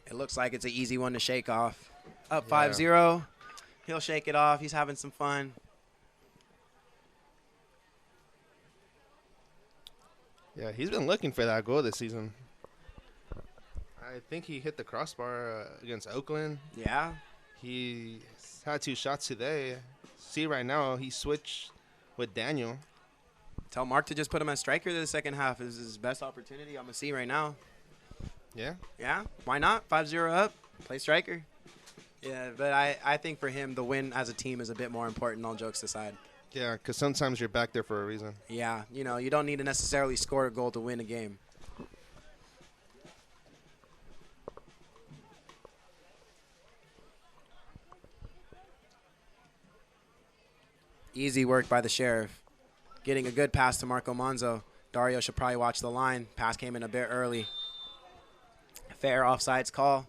It looks like it's an easy one to shake off. Up 5-0. He'll shake it off. He's having some fun. Yeah, he's been looking for that goal this season. I think he hit the crossbar against Oakland. Yeah. He had 2 shots today. See, right now, he switched with Daniel. Tell Mark to just put him as striker the second half. This is his best opportunity I'm going to see right now. Yeah? Yeah, why not? 5-0 up, play striker. Yeah, but I think for him, the win as a team is a bit more important, all jokes aside. Yeah, because sometimes you're back there for a reason. Yeah, you don't need to necessarily score a goal to win a game. Easy work by the Sheriff. Getting a good pass to Marco Monzo. Dario should probably watch the line. Pass came in a bit early. Fair offsides call.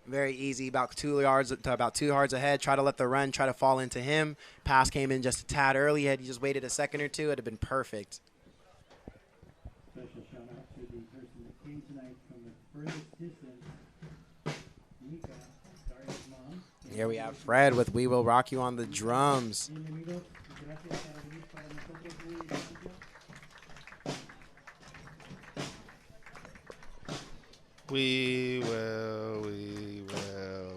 Very easy, about 2 yards to about 2 yards ahead. Try to let the run try to fall into him. Pass came in just a tad early. Had he just waited a second or two, it'd have been perfect. Special shout out to the person that came tonight from the furthest distance, Nika, Daria's mom. Here we have Fred with "We Will Rock You" on the drums. Bien, amigos, gracias para venir para nosotros, muy importante. We will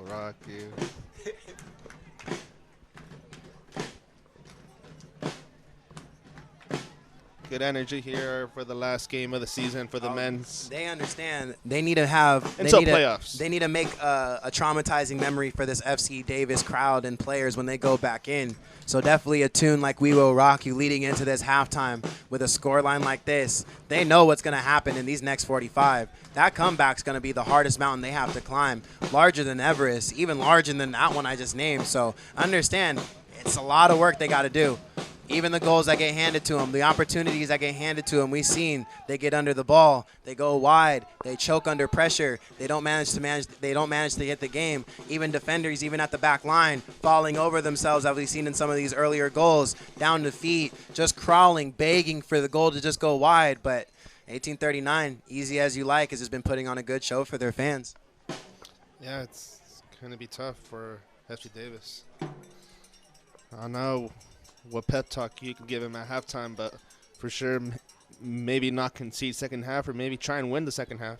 rock you. Good energy here for the last game of the season for the men's. They understand. They need to have Until playoffs. They need to make a traumatizing memory for this FC Davis crowd and players when they go back in. So definitely a tune like "We Will Rock You" leading into this halftime with a scoreline like this. They know what's going to happen in these next 45. That comeback's going to be the hardest mountain they have to climb, larger than Everest, even larger than that one I just named. So understand, it's a lot of work they got to do. Even the goals that get handed to them, the opportunities that get handed to them, we've seen they get under the ball, they go wide, they choke under pressure, they don't manage to hit the game. Even defenders, even at the back line, falling over themselves, as we've seen in some of these earlier goals, down to feet, just crawling, begging for the goal to just go wide. But 1839, easy as you like, has just been putting on a good show for their fans. Yeah, it's going to be tough for FC Davis. I know what pep talk you can give him at halftime, but for sure, maybe not concede second half, or maybe try and win the second half.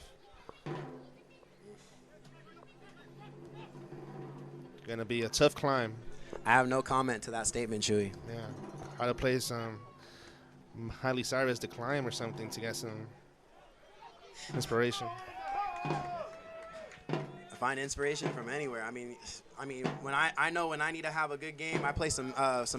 Gonna be a tough climb. I have no comment to that statement, Chewy. Yeah, how to play some Miley Cyrus to climb or something to get some inspiration. Find inspiration from anywhere. I mean, when I know when I need to have a good game, I play some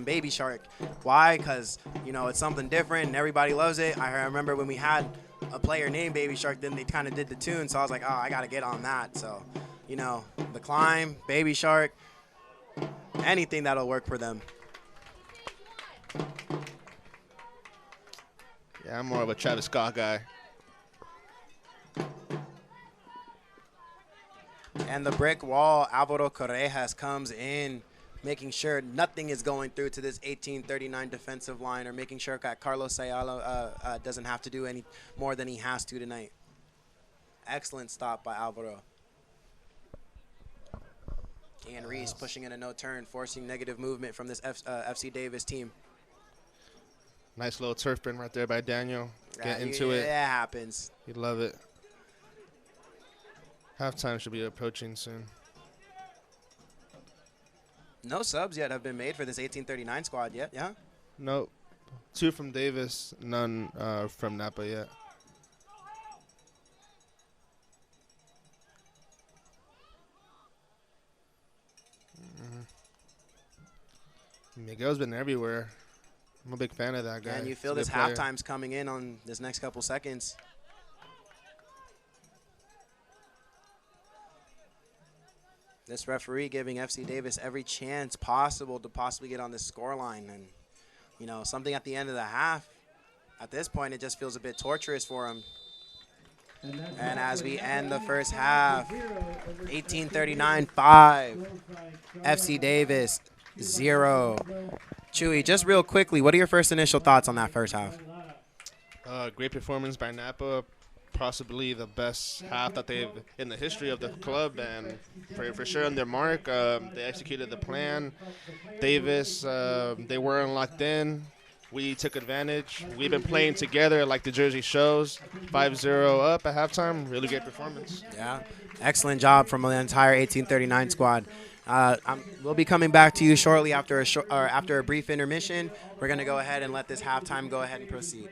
Baby Shark. Why? Because it's something different and everybody loves it. I remember when we had a player named Baby Shark, then they kind of did the tune, so I was like, oh, I got to get on that. So, the climb, Baby Shark, anything that'll work for them. Yeah, I'm more of a Travis Scott guy. And the brick wall, Alvaro Correjas comes in, making sure nothing is going through to this 1839 defensive line, or making sure that Carlos Ayala doesn't have to do any more than he has to tonight. Excellent stop by Alvaro. Ian Reese pushing in a no-turn, forcing negative movement from this FC Davis team. Nice little turf burn right there by Daniel. Get into it. That happens. You'd love it. Halftime should be approaching soon. No subs yet have been made for this 1839 squad yet, yeah? Nope. 2 from Davis, none from Napa yet. Miguel's been everywhere. I'm a big fan of that guy. And you feel this halftime's coming in on this next couple seconds. This referee giving FC Davis every chance possible to possibly get on this scoreline. And, something at the end of the half, at this point, it just feels a bit torturous for him. And as we end the first half, 1839-5, FC Davis 0. Chewy, just real quickly, what are your first initial thoughts on that first half? Great performance by Napa. Possibly the best half that they've in the history of the club, and for sure on their mark. They executed the plan. Davis, they weren't locked in. We took advantage. We've been playing together like the jersey shows. 5-0 up at halftime. Really great performance. Yeah, excellent job from the entire 1839 squad. We'll be coming back to you shortly after a brief intermission. We're going to go ahead and let this halftime go ahead and proceed.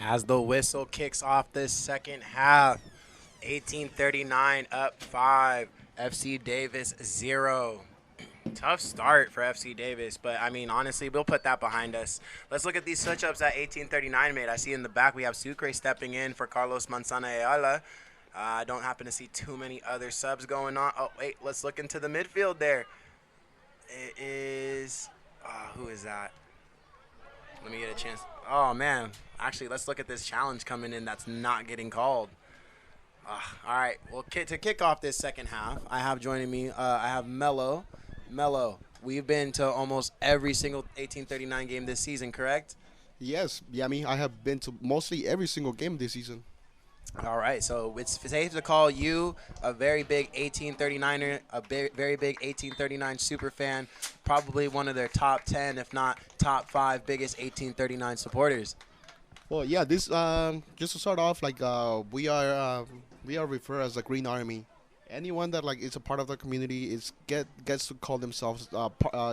As the whistle kicks off this second half, 1839 up 5, FC Davis 0. Tough start for FC Davis, but I mean, honestly, we'll put that behind us. Let's look at these switch ups that 1839 made. I see in the back we have Sucre stepping in for Carlos Manzana Ayala. I don't happen to see too many other subs going on. Oh, wait, let's look into the midfield there. It is. Who is that? Let me get a chance. Oh, man. Actually, let's look at this challenge coming in that's not getting called. All right. Well, to kick off this second half, I have joining me, I have Mello. Mello, we've been to almost every single 1839 game this season, correct? Yes, Yami. I have been to mostly every single game this season. All right, so it's safe to call you a very big 1839er, very big 1839 super fan, probably one of their top 10, if not top 5 biggest 1839 supporters. Well, yeah. This just to start off, like we are referred as the Green Army. Anyone that like is a part of the community gets to call themselves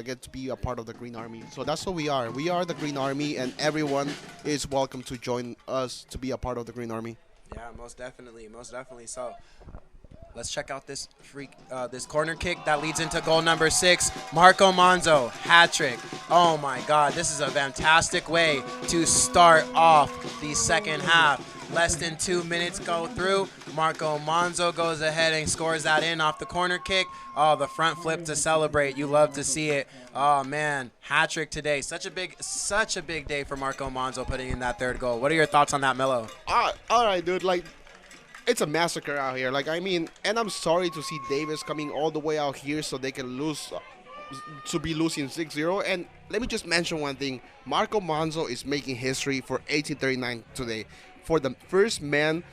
get to be a part of the Green Army. So that's what we are. We are the Green Army, and everyone is welcome to join us to be a part of the Green Army. Yeah, most definitely, most definitely. So let's check out this this corner kick that leads into goal number 6. Marco Manzo, hat trick. Oh my God, this is a fantastic way to start off the second half. Less than 2 minutes go through. Marco Manzo goes ahead and scores that in off the corner kick. Oh, the front flip to celebrate. You love to see it. Oh man, hat trick today. Such a big day for Marco Manzo putting in that third goal. What are your thoughts on that, Mello? All right, dude. Like, it's a massacre out here. Like, I mean, and I'm sorry to see Davis coming all the way out here so they can lose, to be losing 6-0. And let me just mention one thing. Marco Manzo is making history for 1839 today. For the first man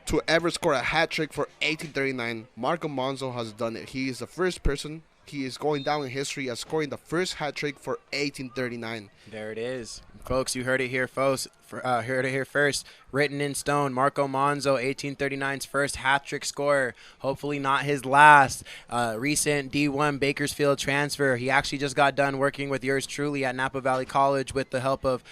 to ever score a hat trick for 1839, Marco Manzo has done it. He is the first person. He is going down in history as scoring the first hat trick for 1839. There it is. Folks, you heard it here, folks. Heard it here first. Written in stone, Marco Manzo, 1839's first hat-trick scorer. Hopefully not his last. Recent D1 Bakersfield transfer. He actually just got done working with yours truly at Napa Valley College with the help of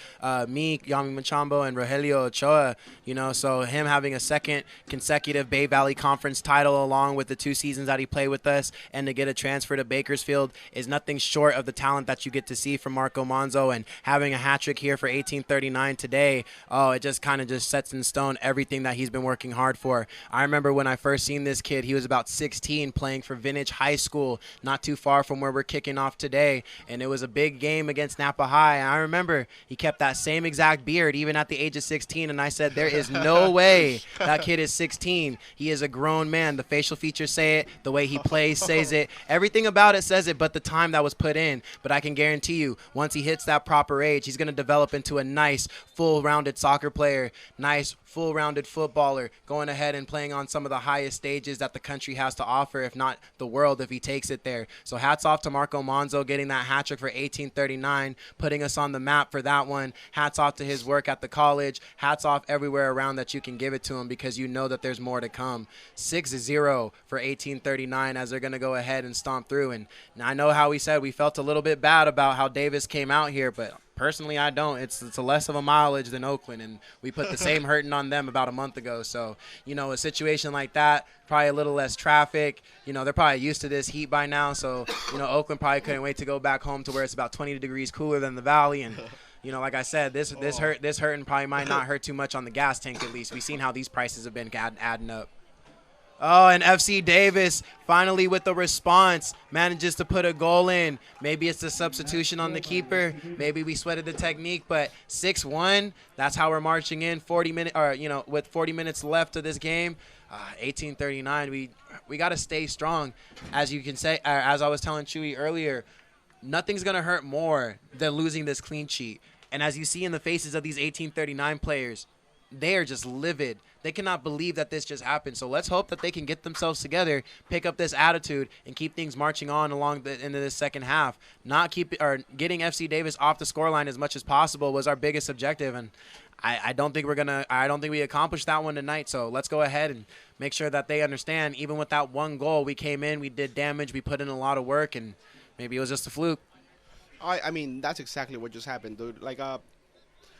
me, Yami Machambo, and Rogelio Ochoa. You know, so him having a second consecutive Bay Valley Conference title along with the 2 seasons that he played with us and to get a transfer to Bakersfield is nothing short of the talent that you get to see from Marco Manzo, and having a hat-trick here for 1839 today. Oh, it just kind of just sets in stone everything that he's been working hard for. I remember when I first seen this kid, he was about 16 playing for Vintage High School, not too far from where we're kicking off today, and it was a big game against Napa High. And I remember he kept that same exact beard even at the age of 16, and I said, there is no way that kid is 16. He is a grown man. The facial features say it, the way he plays says it, everything about it says it, but the time that was put in. But I can guarantee you, once he hits that proper age, he's going to develop into a nice, full-rounded soccer player, nice, full-rounded footballer, going ahead and playing on some of the highest stages that the country has to offer, if not the world, if he takes it there. So hats off to Marco Manzo getting that hat trick for 1839, putting us on the map for that one. Hats off to his work at the college. Hats off everywhere around that you can give it to him, because you know that there's more to come. 6-0 for 1839 as they're going to go ahead and stomp through. And I know how we said we felt a little bit bad about how Davis came out here, but personally, I don't. It's a less of a mileage than Oakland, and we put the same hurting on them about a month ago. So, you know, a situation like that, probably a little less traffic. You know, they're probably used to this heat by now. So, you know, Oakland probably couldn't wait to go back home to where it's about 20 degrees cooler than the Valley. And, you know, like I said, this hurting probably might not hurt too much on the gas tank at least. We've seen how these prices have been adding up. Oh, and FC Davis finally with the response manages to put a goal in. Maybe it's the substitution on the keeper. Maybe we sweated the technique, but 6-1. That's how we're marching in. 40 minutes, or you know, with 40 minutes left of this game. 1839. We got to stay strong, as you can say. As I was telling Chewy earlier, nothing's gonna hurt more than losing this clean sheet. And as you see in the faces of these 1839 players, they are just livid. They cannot believe that this just happened. So let's hope that they can get themselves together, pick up this attitude, and keep things marching on along the end of this second half. Getting FC Davis off the scoreline as much as possible was our biggest objective, and I don't think we accomplished that one tonight. So let's go ahead and make sure that they understand. Even with that one goal, we came in, we did damage, we put in a lot of work, and maybe it was just a fluke. I mean, that's exactly what just happened, dude. Like,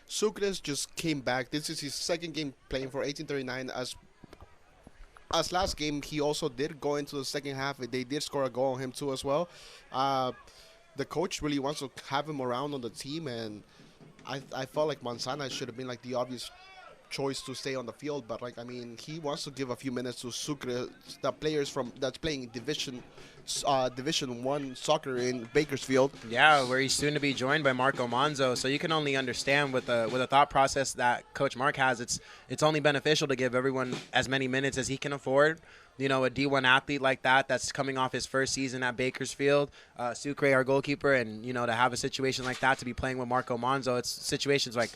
Sucres just came back. This is his second game playing for 1839. As last game, he also did go into the second half. They did score a goal on him too as well. Uh, the coach really wants to have him around on the team, and I felt like Manzana should have been like the obvious choice to stay on the field, but like I mean, he wants to give a few minutes to Sucre, the players from that's playing Division 1 soccer in Bakersfield. Yeah, where he's soon to be joined by Marco Manzo. So you can only understand with the thought process that Coach Mark has. It's only beneficial to give everyone as many minutes as he can afford. You know, a D1 athlete like that that's coming off his first season at Bakersfield, Sucre, our goalkeeper, and you know to have a situation like that to be playing with Marco Manzo. It's situations like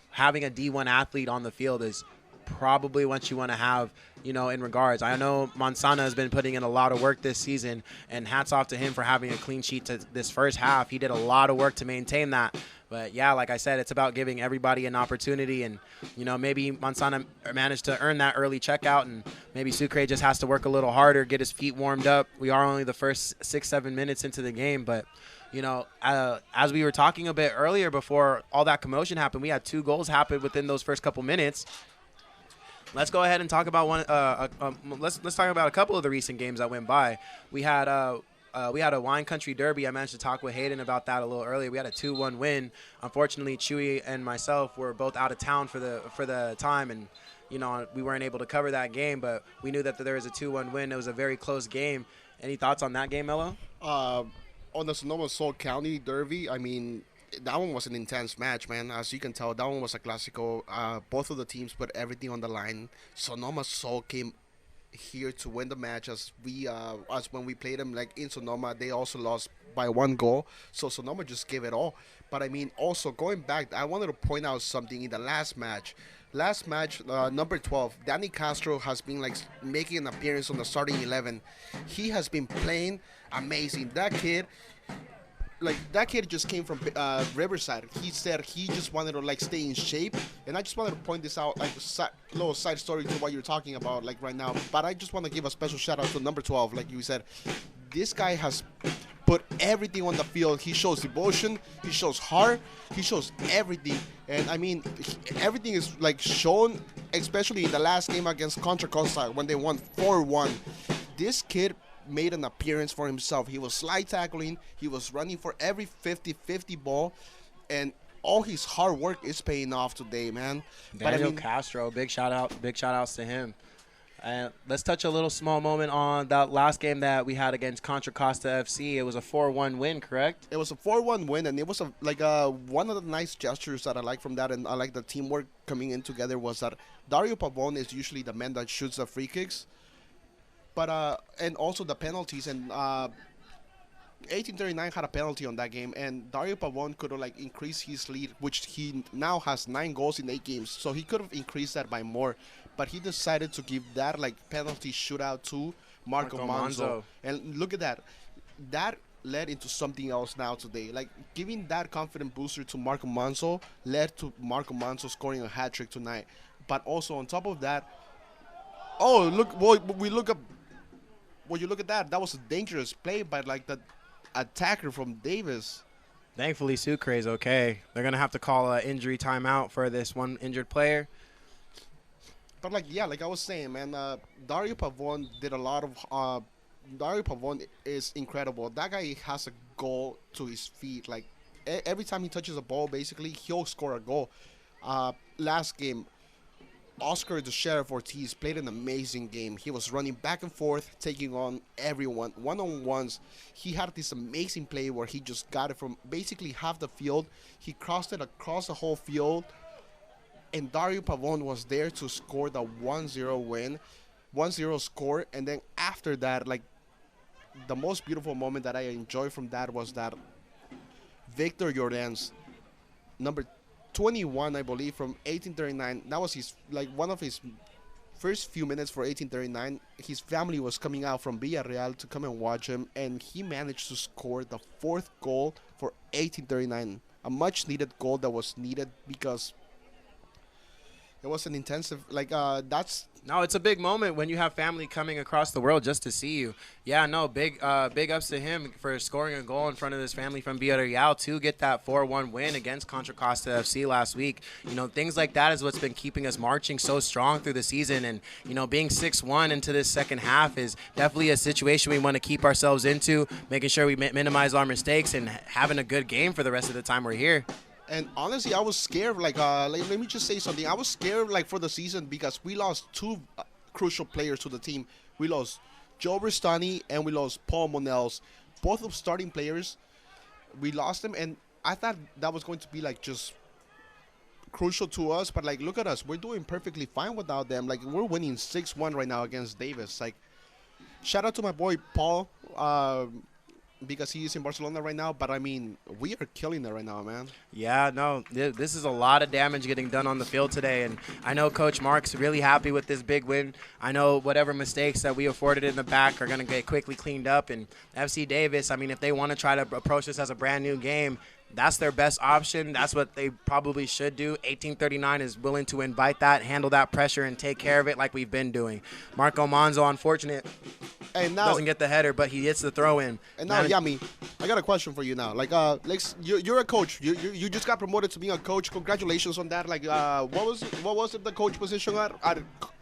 having a D1 athlete on the field is probably what you want to have, you know, in regards. I know Mansana has been putting in a lot of work this season, and hats off to him for having a clean sheet to this first half. He did a lot of work to maintain that. But, yeah, like I said, it's about giving everybody an opportunity. And, you know, maybe Mansana managed to earn that early checkout, and maybe Sucre just has to work a little harder, get his feet warmed up. We are only the first 6-7 minutes into the game, but you know, as we were talking a bit earlier before all that commotion happened, we had 2 goals happen within those first couple minutes. Let's go ahead and talk about one. Let's talk about a couple of the recent games that went by. We had a Wine Country Derby. I managed to talk with Hayden about that a little earlier. We had a 2-1 win. Unfortunately, Chewy and myself were both out of town for the time, and you know we weren't able to cover that game. But we knew that there was a 2-1 win. It was a very close game. Any thoughts on that game, Melo? On the Sonoma Salt County Derby, I mean, that one was an intense match, man. As you can tell, that one was a Clasico. Both of the teams put everything on the line. Sonoma Salt came here to win the match as when we played them like in Sonoma, they also lost by 1 goal. So Sonoma just gave it all. But I mean, also going back, I wanted to point out something in the last match. Last match, number 12, Danny Castro has been like making an appearance on the starting 11. He has been playing amazing. That kid just came from Riverside. He said he just wanted to like stay in shape, and I just wanted to point this out, like little side story to what you're talking about, like right now. But I just want to give a special shout out to number 12, like you said. This guy has put everything on the field. He shows devotion, he shows heart, he shows everything, and I mean everything is like shown, especially in the last game against Contra Costa when they won 4-1. This kid made an appearance for himself. He was slide tackling, he was running for every 50-50 ball, and all his hard work is paying off today, man. Daniel Castro, big shout outs to him. And let's touch a little small moment on that last game that we had against Contra Costa FC. It was a 4-1 win, correct? It was a 4-1 win, and it was one of the nice gestures that I like from that, and I like the teamwork coming in together, was that Dario Pavon is usually the man that shoots the free kicks, but and also the penalties, and 1839 had a penalty on that game, and Dario Pavon could have like increased his lead, which he now has 9 goals in 8 games, so he could have increased that by more, but he decided to give that like penalty shootout to Marco Manzo. And look at that. That led into something else now today. Like giving that confident booster to Marco Manzo led to Marco Manzo scoring a hat trick tonight. But also on top of that, oh look, well, we look up. When you look at that, that was a dangerous play by like the attacker from Davis. Thankfully, Sucre is okay. They're gonna have to call an injury timeout for this one injured player. But like, yeah, like I was saying, man, Dario Pavon did a lot of. Dario Pavon is incredible. That guy has a goal to his feet. Like every time he touches a ball, basically he'll score a goal. Last game, Oscar the Sheriff Ortiz played an amazing game. He was running back and forth, taking on everyone, one-on-ones. He had this amazing play where he just got it from basically half the field. He crossed it across the whole field, and Dario Pavon was there to score the 1-0 win, 1-0 score. And then after that, like, the most beautiful moment that I enjoyed from that was that Victor Jordan's number 21, I believe, from 1839. That was his, like, one of his first few minutes for 1839. His family was coming out from Villarreal to come and watch him, and he managed to score the 4th goal for 1839. A much needed goal that was needed because It was an intensive, like, that's No, it's a big moment when you have family coming across the world just to see you. Yeah, no, big ups to him for scoring a goal in front of his family from Villarreal to get that 4-1 win against Contra Costa FC last week. You know, things like that is what's been keeping us marching so strong through the season. And, you know, being 6-1 into this second half is definitely a situation we want to keep ourselves into, making sure we minimize our mistakes and having a good game for the rest of the time we're here. And honestly, I was scared. Like, let me just say something. I was scared, like, for the season because we lost two crucial players to the team. We lost Joe Ristani and we lost Paul Monels, both of starting players. We lost them, and I thought that was going to be like just crucial to us. But like, look at us. We're doing perfectly fine without them. Like, we're winning 6-1 right now against Davis. Like, shout out to my boy Paul. Because he is in Barcelona right now, but I mean, we are killing it right now, man. Yeah, no, this is a lot of damage getting done on the field today, and I know Coach Mark's really happy with this big win. I know whatever mistakes that we afforded in the back are going to get quickly cleaned up, and FC Davis, I mean, if they want to try to approach this as a brand new game, that's their best option. That's what they probably should do. 1839 is willing to invite that, handle that pressure, and take care of it like we've been doing. Marco Monzo, unfortunate, And now, doesn't get the header, but he gets the throw in. and now, Yami, I got a question for you now. Like, you're a coach. You just got promoted to being a coach. Congratulations on that. Like, what was it the coach position at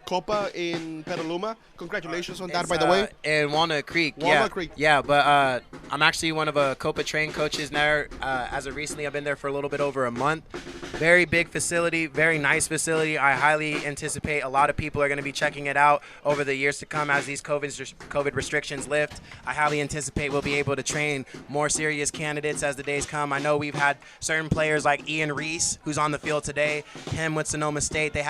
Copa in Petaluma? Congratulations on that, It's, by the way. in Walnut Creek. Walnut Creek. Yeah, but I'm actually one of a Copa trained coaches there. As of recently, I've been there for a little bit over a month. Very big facility, very nice facility. I highly anticipate a lot of people are going to be checking it out over the years to come as these COVID restrictions lift. I highly anticipate we'll be able to train more serious candidates as the days come. I know we've had certain players like Ian Reese, who's on the field today. Him with Sonoma State, they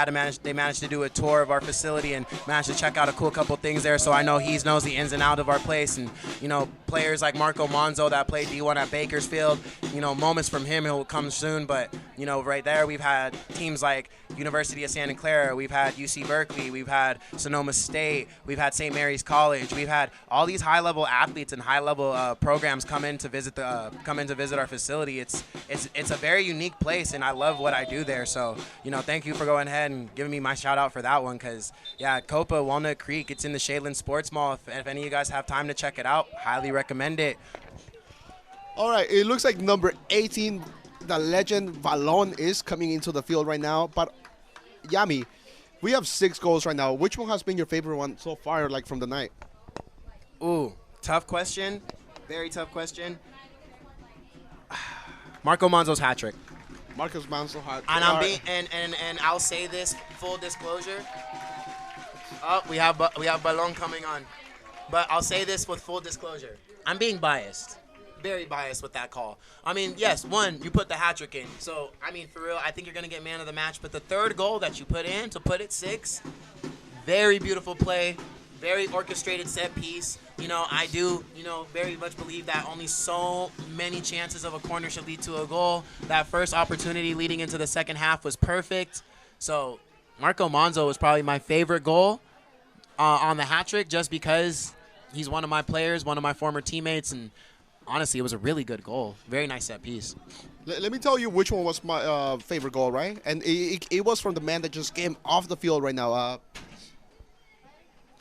managed to do a tour of our facility and managed to check out a cool couple things there. So I know he knows the ins and outs of our place. And, you know, players like Marco Monzo that played D1 at Bakersfield, you know, moments from him will come soon. But, you know, right there we've had teams like University of Santa Clara, we've had UC Berkeley, we've had Sonoma State, we've had St. Mary's College, we've had all these high-level athletes and high-level programs come in to visit our facility. It's a very unique place, and I love what I do there. So, you know, thank you for going ahead and giving me my shout out for that one. Because yeah, Copa Walnut Creek, it's in the Shadeland Sports Mall. If any of you guys have time to check it out, highly recommend it. All right, it looks like number 18, the legend Valon, is coming into the field right now. But Yami, we have 6 goals right now. Which one has been your favorite one so far, like from the night? Ooh, tough question. Very tough question. Marco Monzo's hat trick. Marcus Manso had. And I'm being and I'll say this full disclosure. Oh, we have Balon coming on, but I'll say this with full disclosure. I'm being biased, very biased with that call. I mean, yes, one, you put the hat trick in, so I mean, for real, I think you're gonna get man of the match. But the third goal that you put in to put it 6, very beautiful play, very orchestrated set piece. You know, I do, very much believe that only so many chances of a corner should lead to a goal. That first opportunity leading into the second half was perfect. So Marco Monzo was probably my favorite goal on the hat trick, just because he's one of my players, one of my former teammates, and honestly, it was a really good goal. Very nice set piece. Let me tell you which one was my favorite goal, right? And it was from the man that just came off the field right now.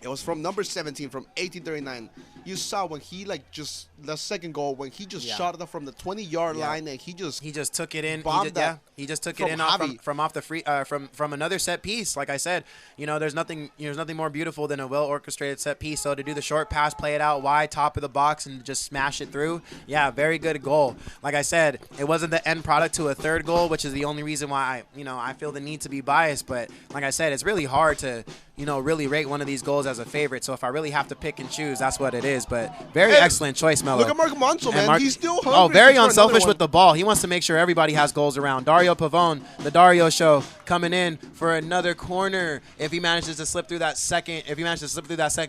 It was from number 17 from 1839. You saw when he the second goal when he just shot it from the 20-yard line and he just took it in. He just took it in from off the free from another set piece. Like I said, there's nothing more beautiful than a well orchestrated set piece. So to do the short pass, play it out wide, top of the box, and just smash it through. Yeah, very good goal. Like I said, it wasn't the end product to a third goal, which is the only reason why I feel the need to be biased. But like I said, it's really hard to really rate one of these goals as a favorite. So if I really have to pick and choose, that's what it is. But very excellent choice, Melo. Look at Marco Monzo, man. He's still hungry. Oh, very unselfish with the ball. He wants to make sure everybody has goals around. Dario Pavone, the Dario Show, coming in for another corner. If he manages to slip through that second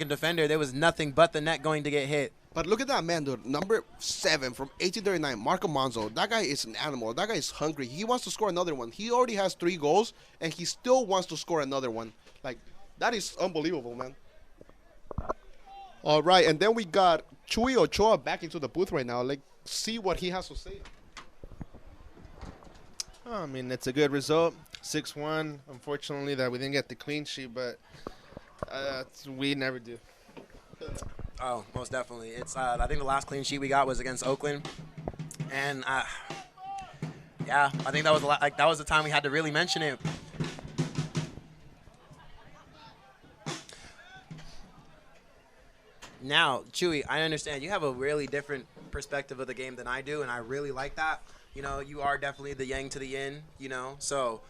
defender, there was nothing but the net going to get hit. But look at that man, dude. Number 7 from 1839, Marco Monzo. That guy is an animal. That guy is hungry. He wants to score another one. He already has 3 goals, and he still wants to score another one. Like, that is unbelievable, man. All right, and then we got Chuy Ochoa back into the booth right now. Like, see what he has to say. I mean, it's a good result. 6-1. Unfortunately, that we didn't get the clean sheet, but we never do. Oh, most definitely. It's I think the last clean sheet we got was against Oakland, and yeah, I think that was that was the time we had to really mention it. Now, Chewy, I understand you have a really different perspective of the game than I do, and I really like that. You know, you are definitely the yang to the yin. You know, so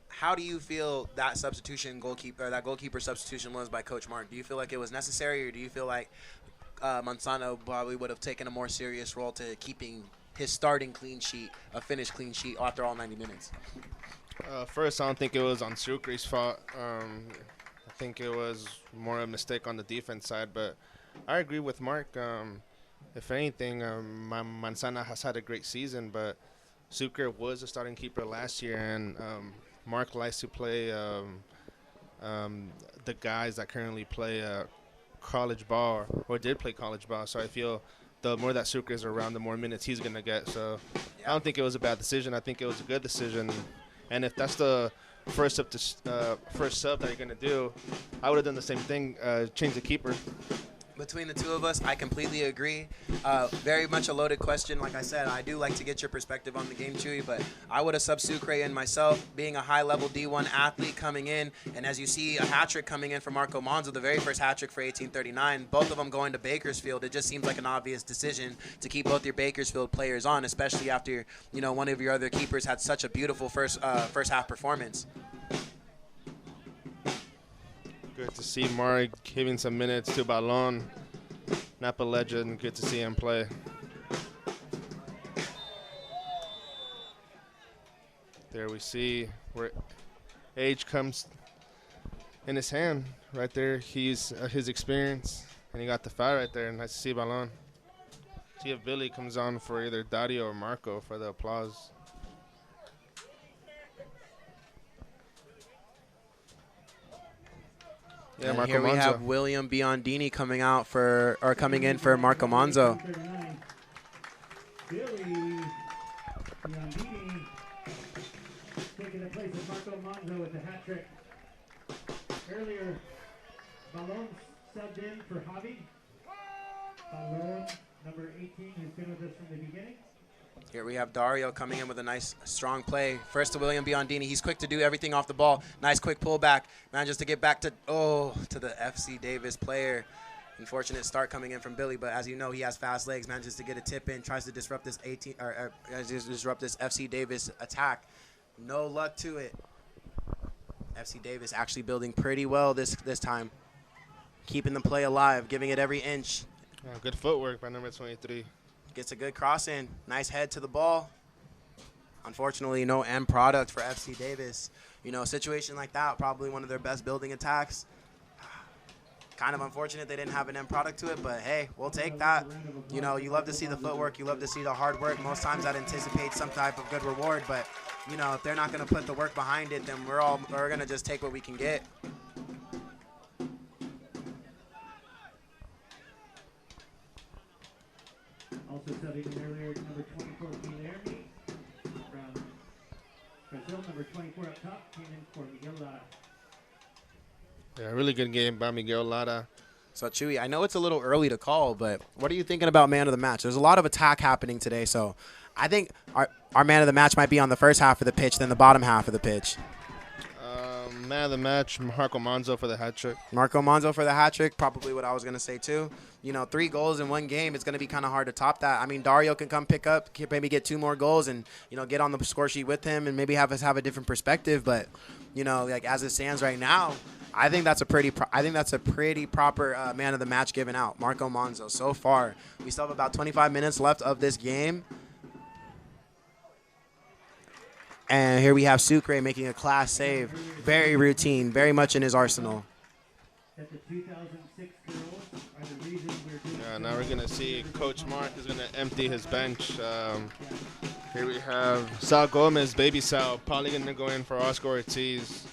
how do you feel that that goalkeeper substitution was by Coach Mark? Do you feel like it was necessary, or do you feel like Monsanto probably would have taken a more serious role to keeping his starting clean sheet, a finished clean sheet after all 90 minutes? First, I don't think it was on Sucre's fault. I think it was more a mistake on the defense side, but I agree with Mark. If anything, Manzana has had a great season, but Sucre was a starting keeper last year, and Mark likes to play the guys that currently play college ball or did play college ball. So I feel the more that Sucre is around, the more minutes he's going to get. So I don't think it was a bad decision. I think it was a good decision. And if that's the first sub that you're going to do, I would have done the same thing, change the keeper. Between the two of us, I completely agree. Very much a loaded question. Like I said, I do like to get your perspective on the game, Chewy, but I would have sub Sucre in myself, being a high-level D1 athlete coming in, and as you see, a hat-trick coming in from Marco Monzo, the very first hat-trick for 1839, both of them going to Bakersfield. It just seems like an obvious decision to keep both your Bakersfield players on, especially after, you know, one of your other keepers had such a beautiful first half performance. Good to see Mark giving some minutes to Balon. Napa legend, good to see him play. There we see where age comes in his hand. Right there, he's his experience. And he got the foul right there. Nice to see Balon. See if Billy comes on for either Dario or Marco for the applause. Yeah, And Marco here we Monzo. have William Biondini coming in for Marco Monzo. 39. Billy Biondini taking the place of Marco Monzo with the hat trick. Earlier, Balon subbed in for Javi. Balon, number 18, who's been with us from the beginning. Here we have Dario coming in with a nice, strong play. First to William Biondini. He's quick to do everything off the ball. Nice quick pullback. Manages to get back to the FC Davis player. Unfortunate start coming in from Billy, but as you know, he has fast legs. Manages to get a tip in. Tries to disrupt this disrupt this FC Davis attack. No luck to it. FC Davis actually building pretty well this time. Keeping the play alive, giving it every inch. Good footwork by number 23. Gets a good cross in. Nice head to the ball. Unfortunately, no end product for FC Davis. You know, a situation like that, probably one of their best building attacks. Kind of unfortunate they didn't have an end product to it, but hey, we'll take that. You know, you love to see the footwork. You love to see the hard work. Most times that anticipates some type of good reward, but, you know, if they're not going to put the work behind it, then we're going to just take what we can get. Also subbing in earlier, number 24, Guilherme. From Brazil, number 24 up top, came in for Miguel Lara. Yeah, really good game by Miguel Lara. So, Chewy, I know it's a little early to call, but what are you thinking about man of the match? There's a lot of attack happening today, so I think our man of the match might be on the first half of the pitch than the bottom half of the pitch. Man of the match, Marco Monzo for the hat trick. Marco Monzo for the hat trick, probably what I was going to say too. You know, 3 goals in one game, it's going to be kind of hard to top that. I mean, Dario can come pick up, maybe get 2 more goals and, you know, get on the score sheet with him and maybe have us have a different perspective. But, you know, like as it stands right now, I think that's a pretty proper man of the match given out. Marco Monzo. So far, we still have about 25 minutes left of this game. And here we have Sucre making a class save. Very routine, very much in his arsenal. That the 2006 girls are the reason we're doing. Yeah, now we're going to see Coach Mark is going to empty his bench. Here we have Sal Gomez, baby Sal, probably going to go in for Oscar Ortiz.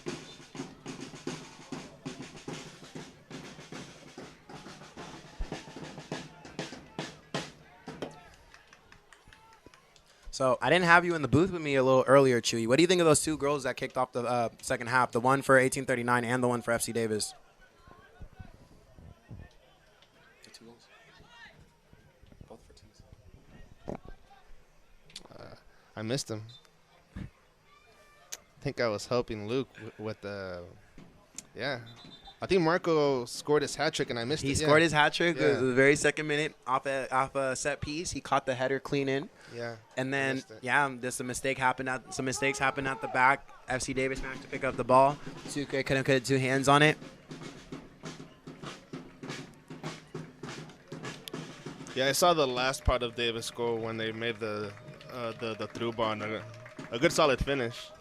So I didn't have you in the booth with me a little earlier, Chewy. What do you think of those two girls that kicked off the second half, the one for 1839 and the one for FC Davis? I missed him. I think I was helping Luke with the, yeah. I think Marco scored his hat trick and I missed it. He scored his hat trick Yeah. the very second minute off a set piece. He caught the header clean in. Yeah. And I then, missed it. yeah, just some mistakes happened at the back. FC Davis managed to pick up the ball. Sucre couldn't get two hands on it. Yeah, I saw the last part of Davis goal when they made the through ball. And a good solid finish.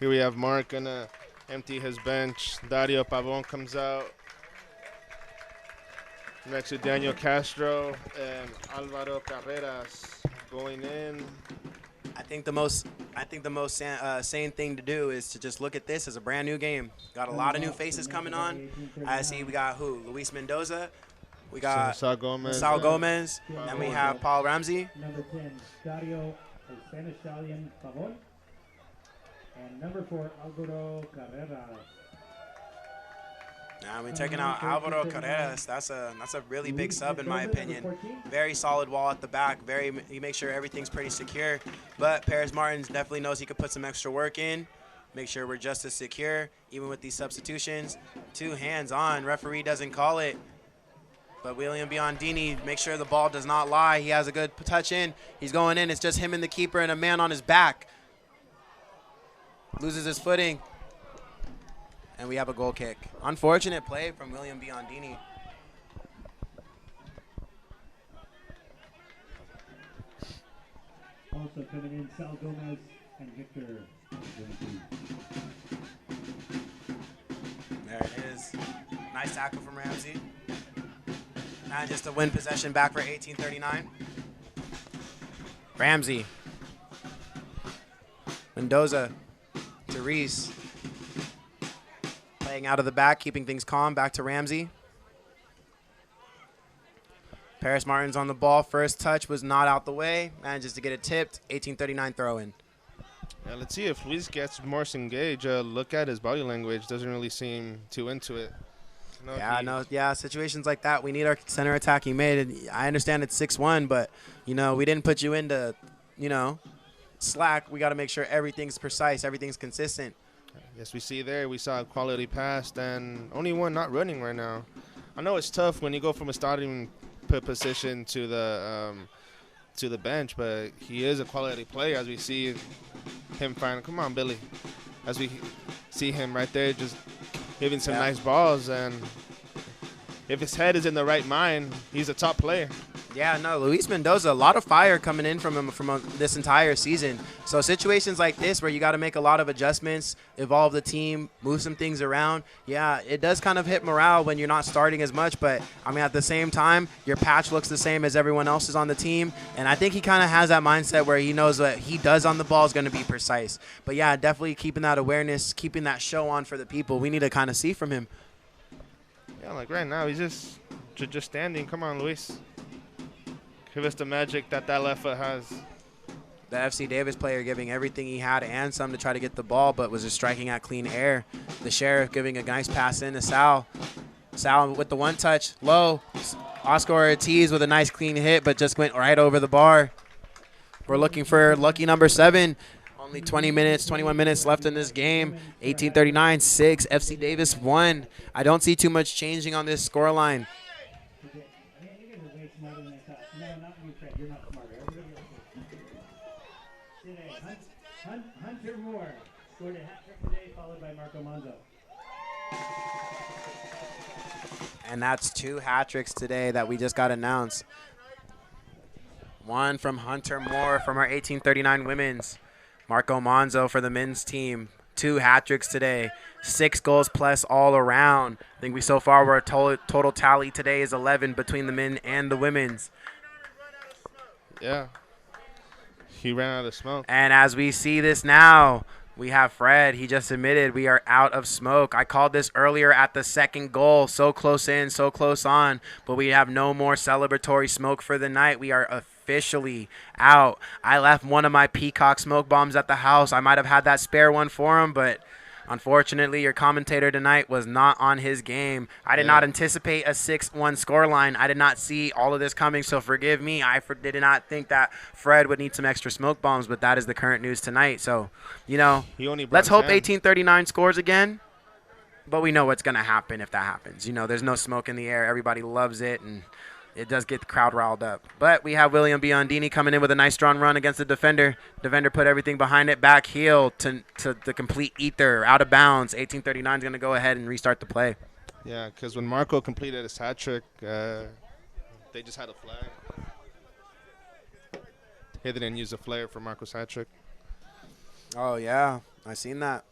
Here we have Mark gonna empty his bench. Dario Pavon comes out. Next to Daniel Castro and Alvaro Carreras going in. I think the most sane thing to do is to just look at this as a brand new game. Got a lot of new faces coming on. I see we got who? Luis Mendoza. We got Sal Gomez. Sal Gomez. And we have Paul Ramsey. Number 10, Dario El Spanish Stallion Pavon. And number 4, Alvaro Carrera. Now we're taking out Alvaro Carreras. That's a really big sub in my opinion. Very solid wall at the back. He makes sure everything's pretty secure. But Paris Martins definitely knows he could put some extra work in. Make sure we're just as secure, even with these substitutions. 2 hands on. Referee doesn't call it. But William Biondini, make sure the ball does not lie. He has a good touch in. He's going in. It's just him and the keeper and a man on his back. Loses his footing. And we have a goal kick. Unfortunate play from William Biondini. Also coming in, Sal Gomez and Victor. There it is. Nice tackle from Ramsey. Now just to win possession back for 1839. Ramsey. Mendoza to Reese. Playing out of the back, keeping things calm. Back to Ramsey. Paris Martins on the ball. First touch was not out the way. Manages to get it tipped. 1839 throw in. Yeah, let's see if Luis gets more engaged. Look at his body language. Doesn't really seem too into it. Situations like that, we need our center attacking mid. And I understand it's 6-1, but, we didn't put you into, slack. We got to make sure everything's precise, everything's consistent. Yes, we saw a quality pass, and only one not running right now. I know it's tough when you go from a starting position to the bench, but he is a quality player as we see him find. Come on, Billy. As we see him right there just giving some nice balls, and if his head is in the right mind, he's a top player. Yeah, no, Luis Mendoza, a lot of fire coming in from him from this entire season. So situations like this where you got to make a lot of adjustments, evolve the team, move some things around. Yeah, it does kind of hit morale when you're not starting as much. But, at the same time, your patch looks the same as everyone else's on the team. And I think he kind of has that mindset where he knows what he does on the ball is going to be precise. But, yeah, definitely keeping that awareness, keeping that show on for the people. We need to kind of see from him. Yeah, like right now, he's just standing. Come on, Luis. Give us the magic that left foot has. The FC Davis player giving everything he had and some to try to get the ball, but was just striking out clean air. The Sheriff giving a nice pass in to Sal. Sal with the one touch, low. Oscar Ortiz with a nice clean hit, but just went right over the bar. We're looking for lucky number 7. Only 21 minutes left in this game. 1839, 6. FC Davis 1. I don't see too much changing on this scoreline. You're not smarter. Everybody else is. Today, Hunter Moore scored a hat trick today, followed by Marco Monzo. And that's 2 hat tricks today that we just got announced. One from Hunter Moore from our 1839 women's. Marco Monzo for the men's team. 2 hat tricks today. 6 goals plus all around. I think so far our total tally today is 11 between the men and the women's. Yeah. He ran out of smoke. And as we see this now, we have Fred. He just admitted we are out of smoke. I called this earlier at the second goal. So close in, so close on. But we have no more celebratory smoke for the night. We are officially out. I left one of my Peacock smoke bombs at the house. I might have had that spare one for him, but unfortunately, your commentator tonight was not on his game. I did not anticipate a 6-1 scoreline. I did not see all of this coming, so forgive me. I did not think that Fred would need some extra smoke bombs, but that is the current news tonight. So, He only brought let's hope 10. 1839 scores again, but we know what's going to happen if that happens. There's no smoke in the air. Everybody loves it, and it does get the crowd riled up. But we have William Biondini coming in with a nice strong run against the defender. Defender put everything behind it. Back heel to the complete ether. Out of bounds. 1839 is going to go ahead and restart the play. Yeah, because when Marco completed his hat trick, they just had a flag. They didn't use a flare for Marco's hat trick. Oh, yeah. I seen that.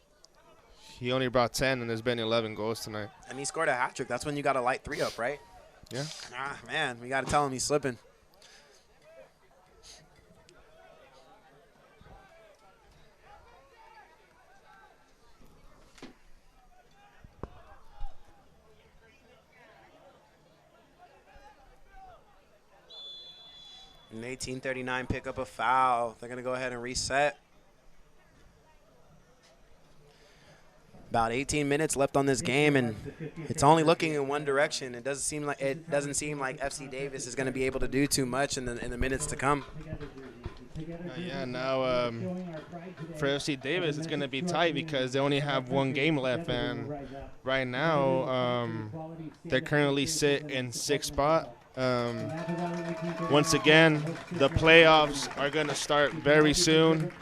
He only brought 10, and there's been 11 goals tonight. And he scored a hat trick. That's when you got to light 3 up, right? Yeah. Ah, man, we got to tell him he's slipping. And 1839 pick up a foul. They're going to go ahead and reset. About 18 minutes left on this game, and it's only looking in one direction. It doesn't seem like FC Davis is going to be able to do too much in the minutes to come. Now for FC Davis, it's going to be tight because they only have one game left, and right now they currently sit in 6th spot. Once again, the playoffs are going to start very soon.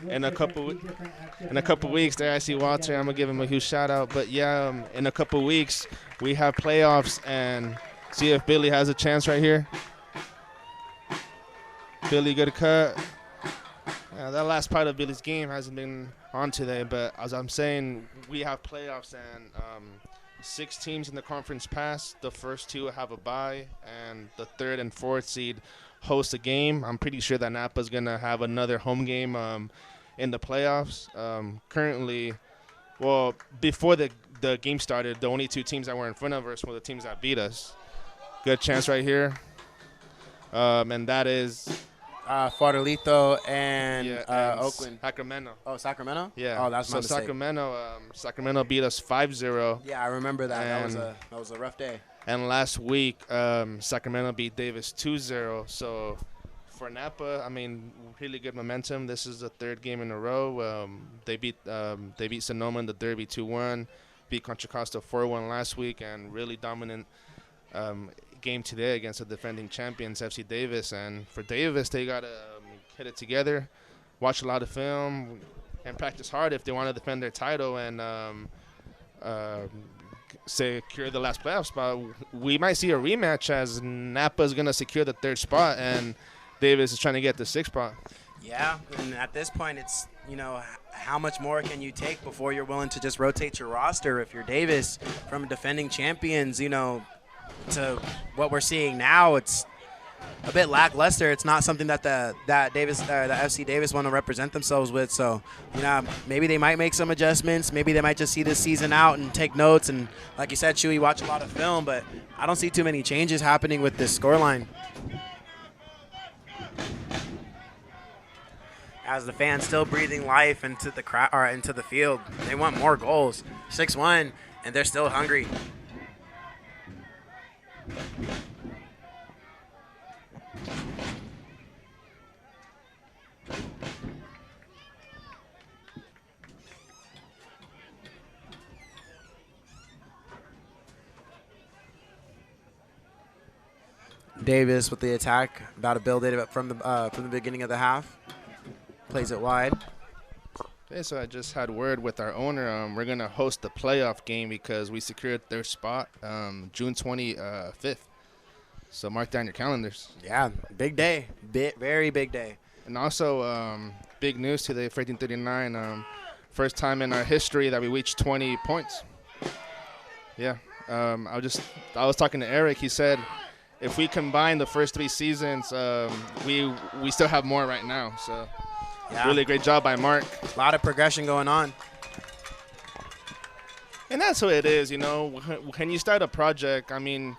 In a couple weeks, there I see Walter. I'm gonna give him a huge shout out. But yeah, in a couple weeks we have playoffs, and see if Billy has a chance right here. Billy, good cut. That last part of Billy's game hasn't been on today, but as I'm saying, we have playoffs, and 6 teams in the conference pass. The first 2 have a bye, and the 3rd and 4th seed host a game. I'm pretty sure that Napa's going to have another home game in the playoffs. Currently, before the game started, the only 2 teams that were in front of us were the teams that beat us. Good chance right here. And that is Fardelito and Oakland. Sacramento. Oh, Sacramento? Yeah. Oh, that's my mistake. Sacramento beat us 5-0. Yeah, I remember that. That was a rough day. And last week, Sacramento beat Davis 2-0. So for Napa, I mean, really good momentum. This is the 3rd game in a row. They beat Sonoma in the Derby 2-1, beat Contra Costa 4-1 last week, and really dominant game today against the defending champions, FC Davis. And for Davis, they got to hit it together, watch a lot of film, and practice hard if they want to defend their title and secure the last playoff spot. We might see a rematch as Napa's going to secure the 3rd spot, and Davis is trying to get the 6th spot. Yeah, and at this point, it's, how much more can you take before you're willing to just rotate your roster? If you're Davis, from defending champions, to what we're seeing now, it's a bit lackluster. It's not something that the FC Davis want to represent themselves with. So, maybe they might make some adjustments. Maybe they might just see this season out and take notes. And like you said, Chewy, watch a lot of film. But I don't see too many changes happening with this scoreline. As the fans still breathing life into the crowd or into the field, they want more goals. 6-1, and they're still hungry. Davis with the attack, about to build it from the beginning of the half. Plays it wide. Okay, so I just had word with our owner. We're going to host the playoff game because we secured 3rd spot June 25th. So mark down your calendars. Yeah, big day. Very big day. And also, big news today for 1839. First time in our history that we reached 20 points. Yeah. I was talking to Eric. He said if we combine the first 3 seasons, we still have more right now. So yeah. Really great job by Mark. A lot of progression going on. And that's what it is, When you start a project, I mean,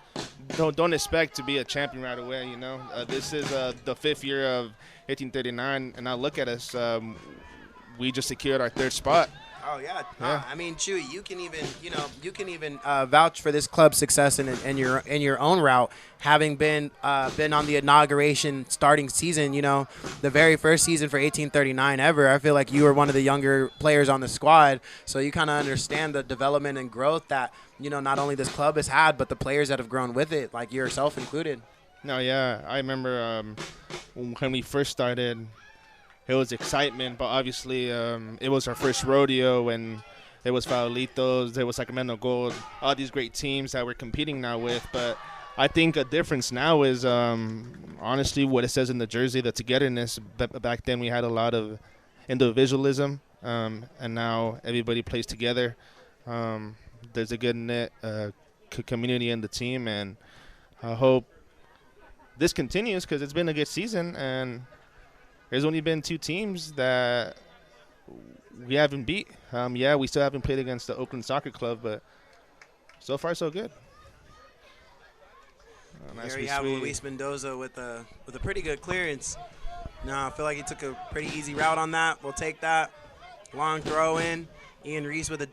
don't expect to be a champion right away. You know, this is the 5th year of 1839, and now look at us. We just secured our 3rd spot. Oh yeah. Yeah. I mean, Chewy, you can even vouch for this club's success in your own route, having been on the inauguration starting season. You know, the very first season for 1839 ever. I feel like you were one of the younger players on the squad, so you kind of understand the development and growth that not only this club has had, but the players that have grown with it, like yourself included. No, yeah, I remember when we first started. It was excitement, but obviously it was our first rodeo, and there was Faolitos, there was Sacramento Gold, all these great teams that we're competing now with. But I think a difference now is honestly what it says in the jersey, the togetherness. Back then we had a lot of individualism, and now everybody plays together. There's a good knit community in the team, and I hope this continues because it's been a good season, and there's only been 2 teams that we haven't beat. Yeah, we still haven't played against the Oakland Soccer Club, but so far so good. Here you have Luis Mendoza with a pretty good clearance. Now I feel like he took a pretty easy route on that. We'll take that. Long throw in. Ian Reese with a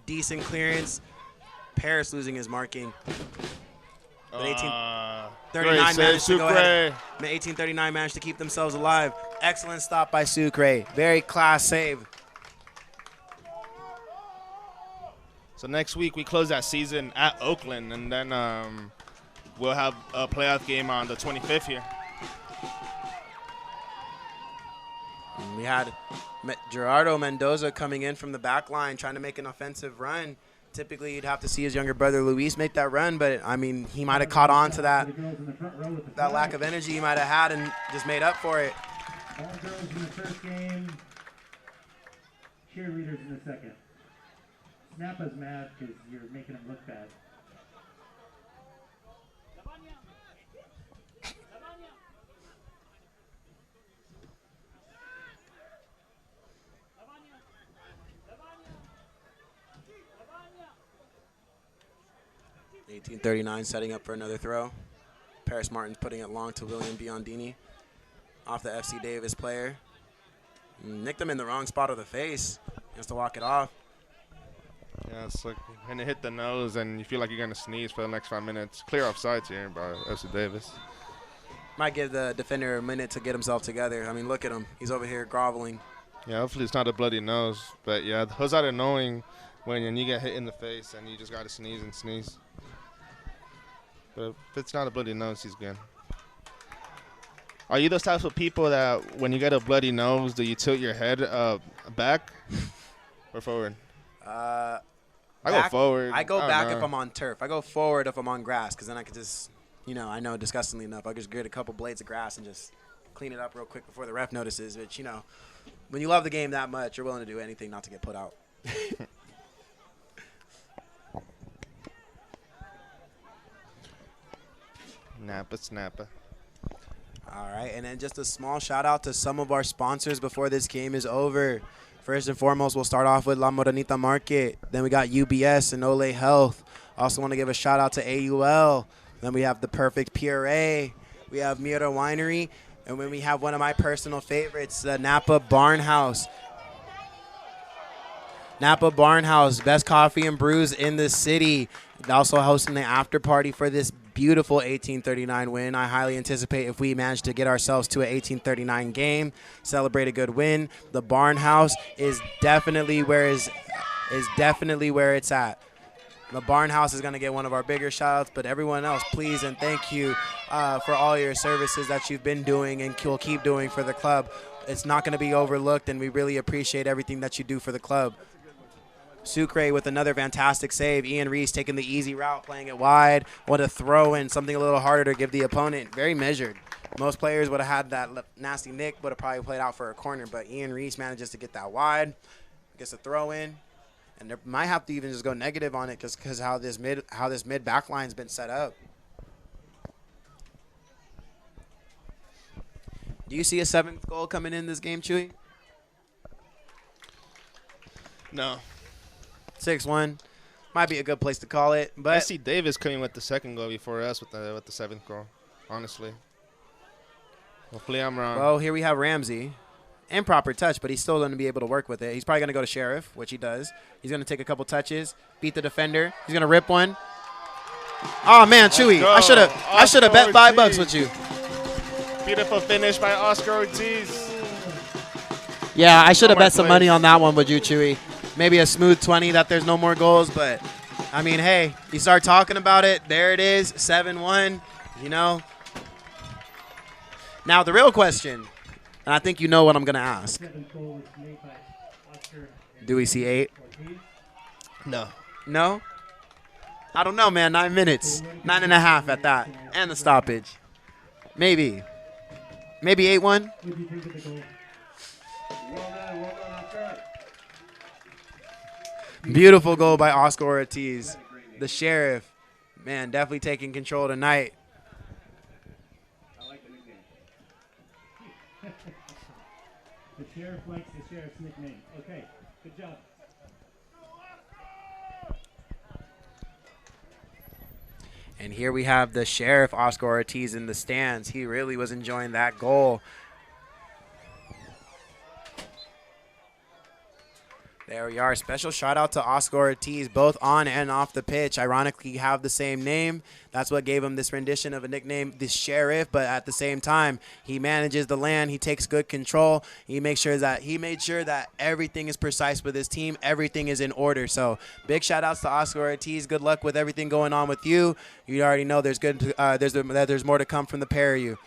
decent clearance. Paris losing his marking. But 1839 managed to go ahead. 1839 managed to keep themselves alive. Excellent stop by Sucre. Very class save. So next week we close that season at Oakland, and then we'll have a playoff game on the 25th here. And we had Gerardo Mendoza coming in from the back line trying to make an offensive run. Typically, you'd have to see his younger brother Luis make that run, but I mean, he might have caught on to that lack of energy he might have had and just made up for it. All girls in the first game, cheerleaders in the second. Napa's mad because you're making him look bad. $18.39 setting up for another throw. Paris Martin's putting it long to William Biondini off the FC Davis player. Nicked him in the wrong spot of the face. He has to walk it off. Yeah, it's like when it hit the nose and you feel like you're going to sneeze for the next 5 minutes. Clear offsides here by FC Davis. Might give the defender a minute to get himself together. I mean, look at him. He's over here groveling. Yeah, hopefully it's not a bloody nose. But, yeah, those are annoying when you get hit in the face and you just got to sneeze and sneeze. But if it's not a bloody nose, he's good. Are you those types of people that when you get a bloody nose, do you tilt your head back or forward? I go forward. I go back if I'm on turf. I go forward if I'm on grass because then I could just, I know disgustingly enough, I just get a couple blades of grass and just clean it up real quick before the ref notices. But, when you love the game that much, you're willing to do anything not to get put out. Napa. All right, and then just a small shout out to some of our sponsors before this game is over. First and foremost, we'll start off with La Morenita Market. Then we got UBS and Ole Health. Also want to give a shout out to AUL. Then we have the Perfect PRA. We have Mira Winery. And then we have one of my personal favorites, the Napa Barnhouse. Napa Barnhouse, best coffee and brews in the city. Also hosting the after party for this beautiful 1839 win. I highly anticipate if we manage to get ourselves to an 1839 game, celebrate a good win. The Barnhouse is definitely where it's at. The Barnhouse is going to get one of our bigger shout-outs, but everyone else, please and thank you for all your services that you've been doing and will keep doing for the club. It's not going to be overlooked, and we really appreciate everything that you do for the club. Sucre with another fantastic save. Ian Reese taking the easy route, playing it wide. What a throw in, something a little harder to give the opponent. Very measured. Most players would have had that nasty nick, would have probably played out for a corner, but Ian Reese manages to get that wide. Gets a throw in. And they might have to even just go negative on it because how this mid back line's been set up. Do you see a 7th goal coming in this game, Chewy? No. 6-1. Might be a good place to call it. I But see Davis coming with the second goal before us with the seventh goal. Honestly. Hopefully I'm wrong. well, here we have Ramsey. Improper touch, but he's still going to be able to work with it. He's probably going to go to Sheriff, which he does. He's going to take a couple touches, beat the defender. He's going to rip one. Oh man, Chewy! go. I should have bet Oscar $5 Ortiz. with you. Beautiful finish by Oscar Ortiz. Yeah, I should have my bet some place. money on that one with you, Chewy. Maybe a smooth 20 that there's no more goals, but I mean, hey, you start talking about it. There it is, 7-1. You know. Now the real question, and I think you know what I'm gonna ask. Seventh goal was made by Oscar Do we see 8? Ortiz. No. No. I don't know, man. 9 minutes, 9.5 at that, and the stoppage. Maybe 8-1. What do you think of the goal? Well done, Oscar. Beautiful goal by Oscar Ortiz, the Sheriff. Man, definitely taking control tonight. I like the nickname. The sheriff likes the sheriff's nickname. Okay, good job. And here we have the Sheriff, Oscar Ortiz, in the stands. He really was enjoying that goal. There we are. Special shout out to Oscar Ortiz, both on and off the pitch. Ironically, have the same name. That's what gave him this rendition of a nickname, the Sheriff. But at the same time, he manages the land. He takes good control. He made sure that everything is precise with his team. Everything is in order. So big shout outs to Oscar Ortiz. Good luck with everything going on with you. You already know there's more to come from the pair of you.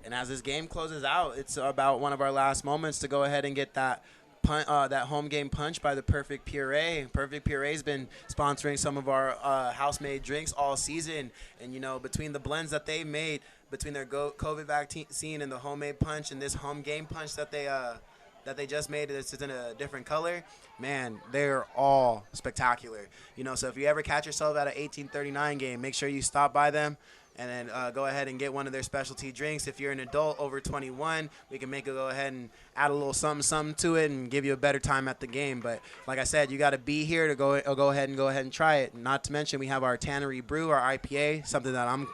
And as this game closes out, it's about one of our last moments to go ahead and get that that home game punch by the Perfect Puree. Perfect Puree's been sponsoring some of our house-made drinks all season. And, you know, between the blends that they made, between their COVID vaccine and the homemade punch and this home game punch that they just made, it's in a different color, man, they're all spectacular. You know, so if you ever catch yourself at an 1839 game, make sure you stop by them. And then go ahead and get one of their specialty drinks. If you're an adult over 21, we can go ahead and add a little something to it and give you a better time at the game. But like I said, you got to be here to go ahead and try it. Not to mention we have our Tannery Brew, our IPA, something that I'm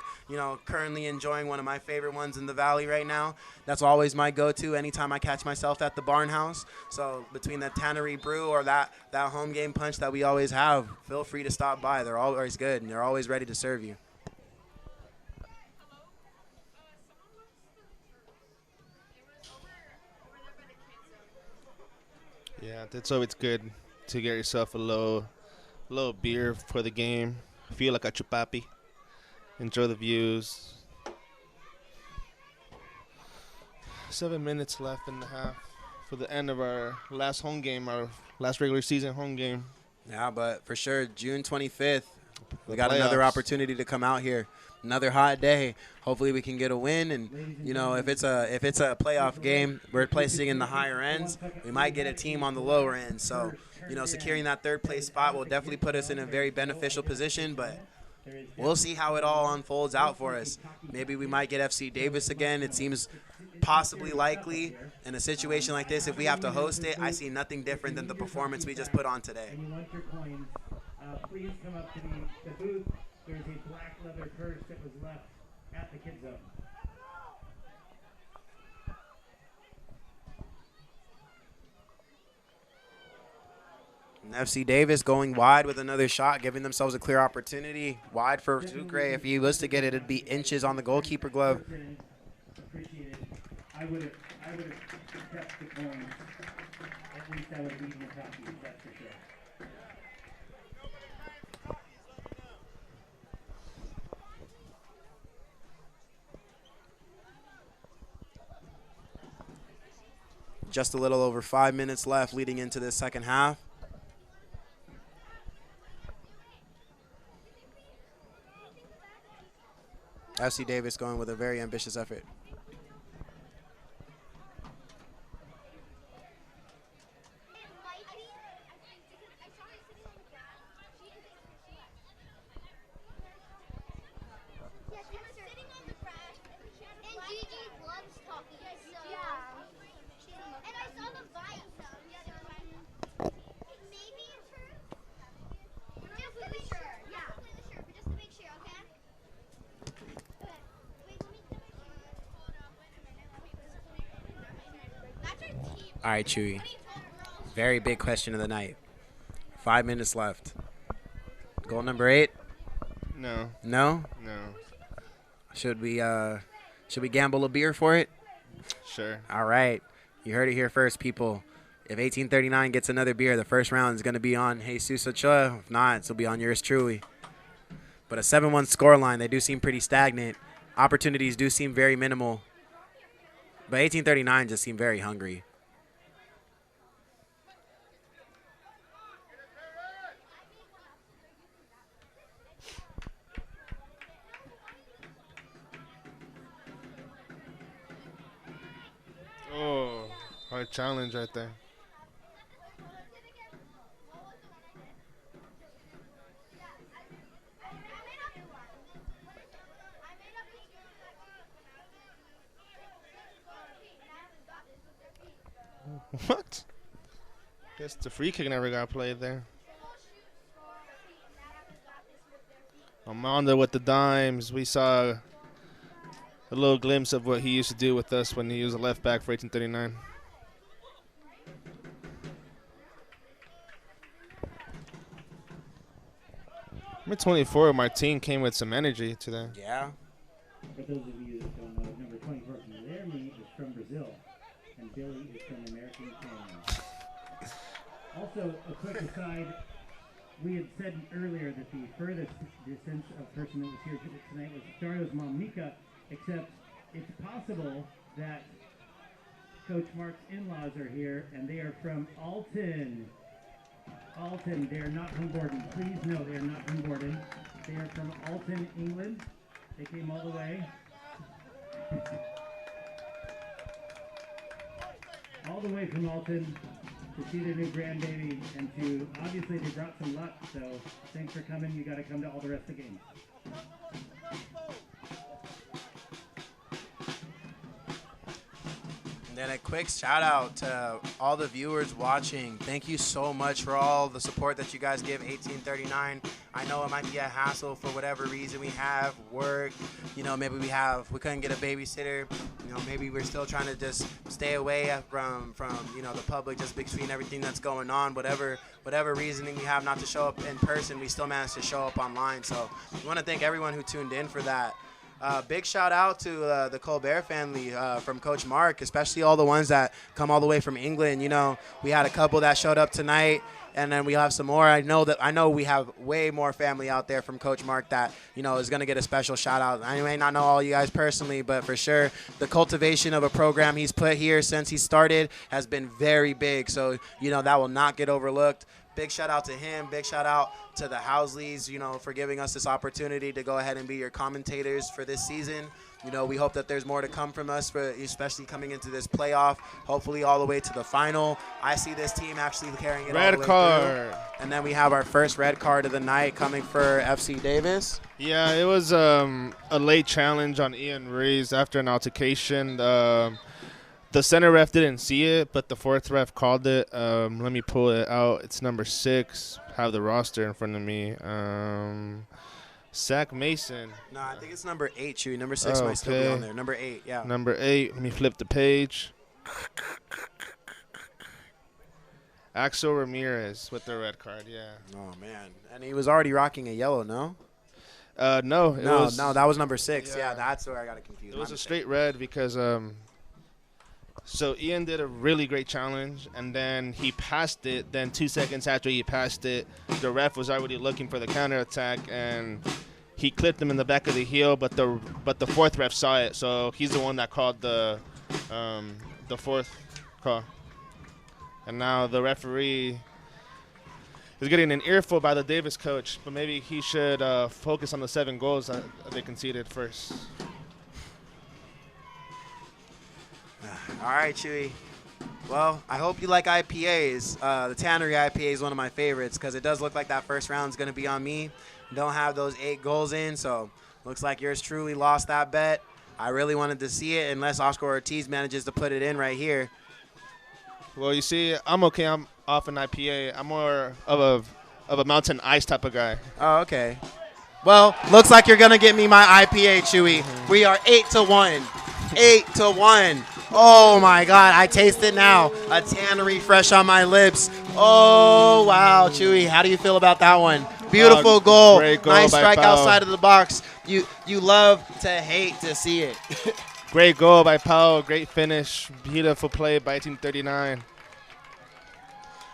currently enjoying, one of my favorite ones in the Valley right now. That's always my go-to anytime I catch myself at the Barn House. So between the Tannery Brew or that home game punch that we always have, feel free to stop by. They're always good and they're always ready to serve you. Yeah, that's always good to get yourself a little beer for the game. Feel like a chupapi. Enjoy the views. 7 minutes left in the half for the end of our last home game, our last regular season home game. Yeah, but for sure, June 25th, we The got another playoffs. opportunity to come out here. Another hot day. Hopefully we can get a win. And, you know, if it's a playoff game, we're placing in the higher ends. We might get a team on the lower end. So, you know, securing that third place spot will definitely put us in a very beneficial position. But we'll see how it all unfolds out for us. Maybe we might get FC Davis again. It seems possibly likely in a situation like this. If we have to host it, I see nothing different than the performance we just put on today. And you want your coins, please come up to the booth. There's a black leather purse that was left at the kids' zone. And FC Davis going wide with another shot, giving themselves a clear opportunity. Wide for Sucre. If he was to get it, it'd be inches on the goalkeeper glove. Appreciate it. I would have kept the coins. At least I would have eaten the copies, that's for sure. Just a little over 5 minutes left leading into the second half. FC Davis going with a very ambitious effort. All right, Chewy. Very big question of the night. 5 minutes left. Goal number 8. No, No. no. Should we gamble a beer for it? Sure. All right. You heard it here first, people. If 1839 gets another beer, the first round is going to be on Jesus Ochoa. If not, it'll be on yours truly. But a 7-1 scoreline, they do seem pretty stagnant. Opportunities do seem very minimal. But 1839 just seem very hungry. Oh, hard challenge right there. What? Guess the free kick never got played there. Amanda with the dimes. We saw a little glimpse of what he used to do with us when he was a left back for 1839. Number 24, Martin came with some energy today. Yeah. For those of you that don't know, number 24 from Laramie is from Brazil, and Billy is from American Canyon. Also, a quick aside, we had said earlier that the furthest distance of person that was here tonight was Dario's mom, Mika, except it's possible that Coach Mark's in-laws are here, and they are from Alton. Alton, they are not from Borden. Please know they are not from Borden. They are from Alton, England. They came all the way. All the way from Alton to see their new grandbaby, and to, obviously they brought some luck, so thanks for coming. You got to come to all the rest of the games. And then a quick shout out to all the viewers watching. Thank you so much for all the support that you guys give 1839. I know it might be a hassle for whatever reason we have, work, maybe we couldn't get a babysitter, maybe we're still trying to just stay away from the public just between everything that's going on, whatever reasoning we have not to show up in person, we still managed to show up online. So we want to thank everyone who tuned in for that. Big shout out to the Colbert family from Coach Mark, especially all the ones that come all the way from England. We had a couple that showed up tonight, and then we'll have some more. I know we have way more family out there from Coach Mark that is going to get a special shout out. I may not know all you guys personally, but for sure the cultivation of a program he's put here since he started has been very big. So that will not get overlooked. Big shout out to him. Big shout out to the Housleys, for giving us this opportunity to go ahead and be your commentators for this season. We hope that there's more to come from us, especially coming into this playoff, hopefully all the way to the final. I see this team actually carrying it all the way Red card. And then we have our first red card of the night coming for FC Davis. Yeah, it was a late challenge on Ian Rees after an altercation. The center ref didn't see it, but the fourth ref called it. Let me pull it out. It's number 6. Have the roster in front of me. Zach Mason. No, I think it's number 8, Chewy. Number 6 might still be on there. Number 8, yeah. Number 8. Let me flip the page. Axel Ramirez with the red card, yeah. Oh, man. And he was already rocking a yellow, no? No, that was number 6. Yeah, that's where I got it confused. It was a straight red because so Ian did a really great challenge, and then he passed it. Then 2 seconds after he passed it, the ref was already looking for the counterattack, and he clipped him in the back of the heel. But the fourth ref saw it, so he's the one that called the fourth call. And now the referee is getting an earful by the Davis coach, but maybe he should focus on the 7 goals that they conceded first. All right, Chewy. Well, I hope you like IPAs. The Tannery IPA is one of my favorites because it does look like that first round is going to be on me. Don't have those 8 goals in, so looks like yours truly lost that bet. I really wanted to see it unless Oscar Ortiz manages to put it in right here. Well, you see, I'm okay. I'm off an IPA. I'm more of a mountain ice type of guy. Oh, okay. Well, looks like you're going to get me my IPA, Chewy. We are 8-1. 8-1 Oh my God, I taste it now. A tannery fresh on my lips. Oh wow, Chewy, how do you feel about that one? Beautiful goal. Great goal Nice by strike Pau. outside of the box. You love to hate to see it. Great goal by Pau. Great finish. Beautiful play by 1839.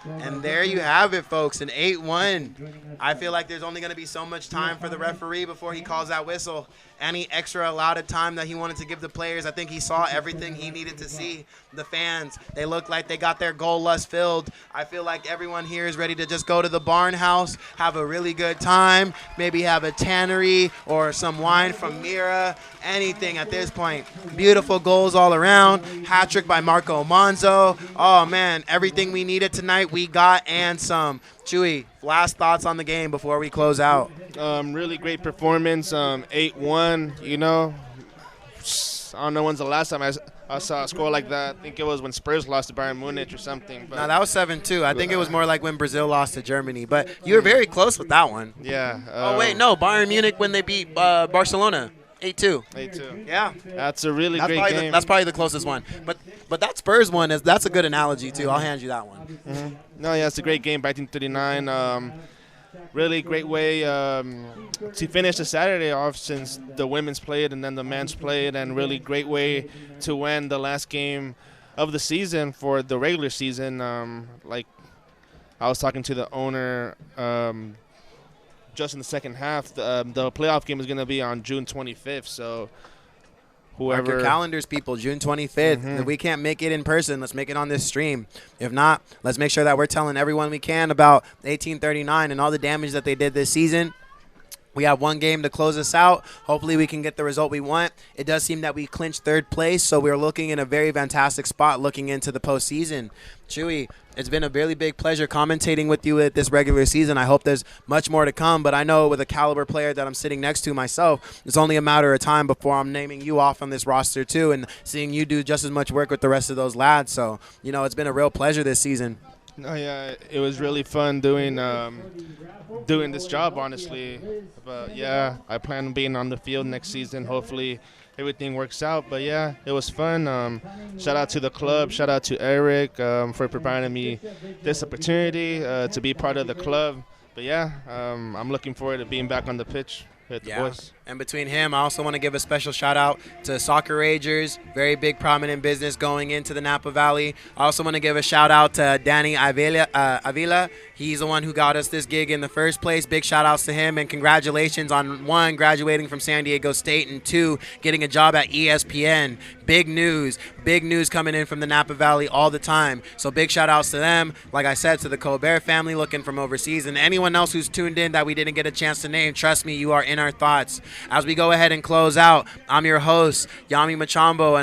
And there you have it, folks, an 8-1. I feel like there's only going to be so much time for the referee before he calls that whistle. Any extra allotted time that he wanted to give the players, I think he saw everything he needed to see. The fans, they look like they got their goal lust filled. I feel like everyone here is ready to just go to the barn house, have a really good time, maybe have a tannery or some wine from Mira, anything at this point. Beautiful goals all around. Hat trick by Marco Monzo. Oh, man, everything we needed tonight, we got and some. Chewy, last thoughts on the game before we close out. Really great performance. 8-1. You know, I don't know when's the last time I saw a score like that. I think it was when Spurs lost to Bayern Munich or something. But No, that was 7-2. I think it was more like when Brazil lost to Germany. But you were very close with that one. yeah. Oh, wait, no. Bayern Munich when they beat Barcelona. 8-2. 8-2. Yeah. That's a really That's great probably, game. that's probably the closest one. But that Spurs one, that's a good analogy, too. I'll hand you that one. No, yeah, it's a great game by 1939. Really great way to finish the Saturday off since the women's played and then the men's played, and really great way to win the last game of the season for the regular season. Like I was talking to the owner just in the second half. The playoff game is going to be on June 25th, so Mark your whoever. calendars, people. June 25th. If we can't make it in person, let's make it on this stream. If not, let's make sure that we're telling everyone we can about 1839 and all the damage that they did this season. We have one game to close us out. Hopefully we can get the result we want. It does seem that we clinched third place, so we're looking in a very fantastic spot looking into the postseason. Chewy, it's been a really big pleasure commentating with you at this regular season. I hope there's much more to come, but I know with a caliber player that I'm sitting next to myself, it's only a matter of time before I'm naming you off on this roster too and seeing you do just as much work with the rest of those lads. So, it's been a real pleasure this season. No, yeah, it was really fun doing this job, honestly. But yeah, I plan on being on the field next season. Hopefully, everything works out. But yeah, it was fun. Shout out to the club. Shout out to Eric for providing me this opportunity to be part of the club. But yeah, I'm looking forward to being back on the pitch with the boys. And between him, I also want to give a special shout out to Soccer Ragers, very big prominent business going into the Napa Valley. I also want to give a shout out to Danny Avila. He's the one who got us this gig in the first place. Big shout outs to him and congratulations on 1, graduating from San Diego State, and 2, getting a job at ESPN. Big news coming in from the Napa Valley all the time. So big shout outs to them. Like I said, to the Colbert family looking from overseas, and anyone else who's tuned in that we didn't get a chance to name, trust me, you are in our thoughts. As we go ahead and close out, I'm your host, Yami Machambo.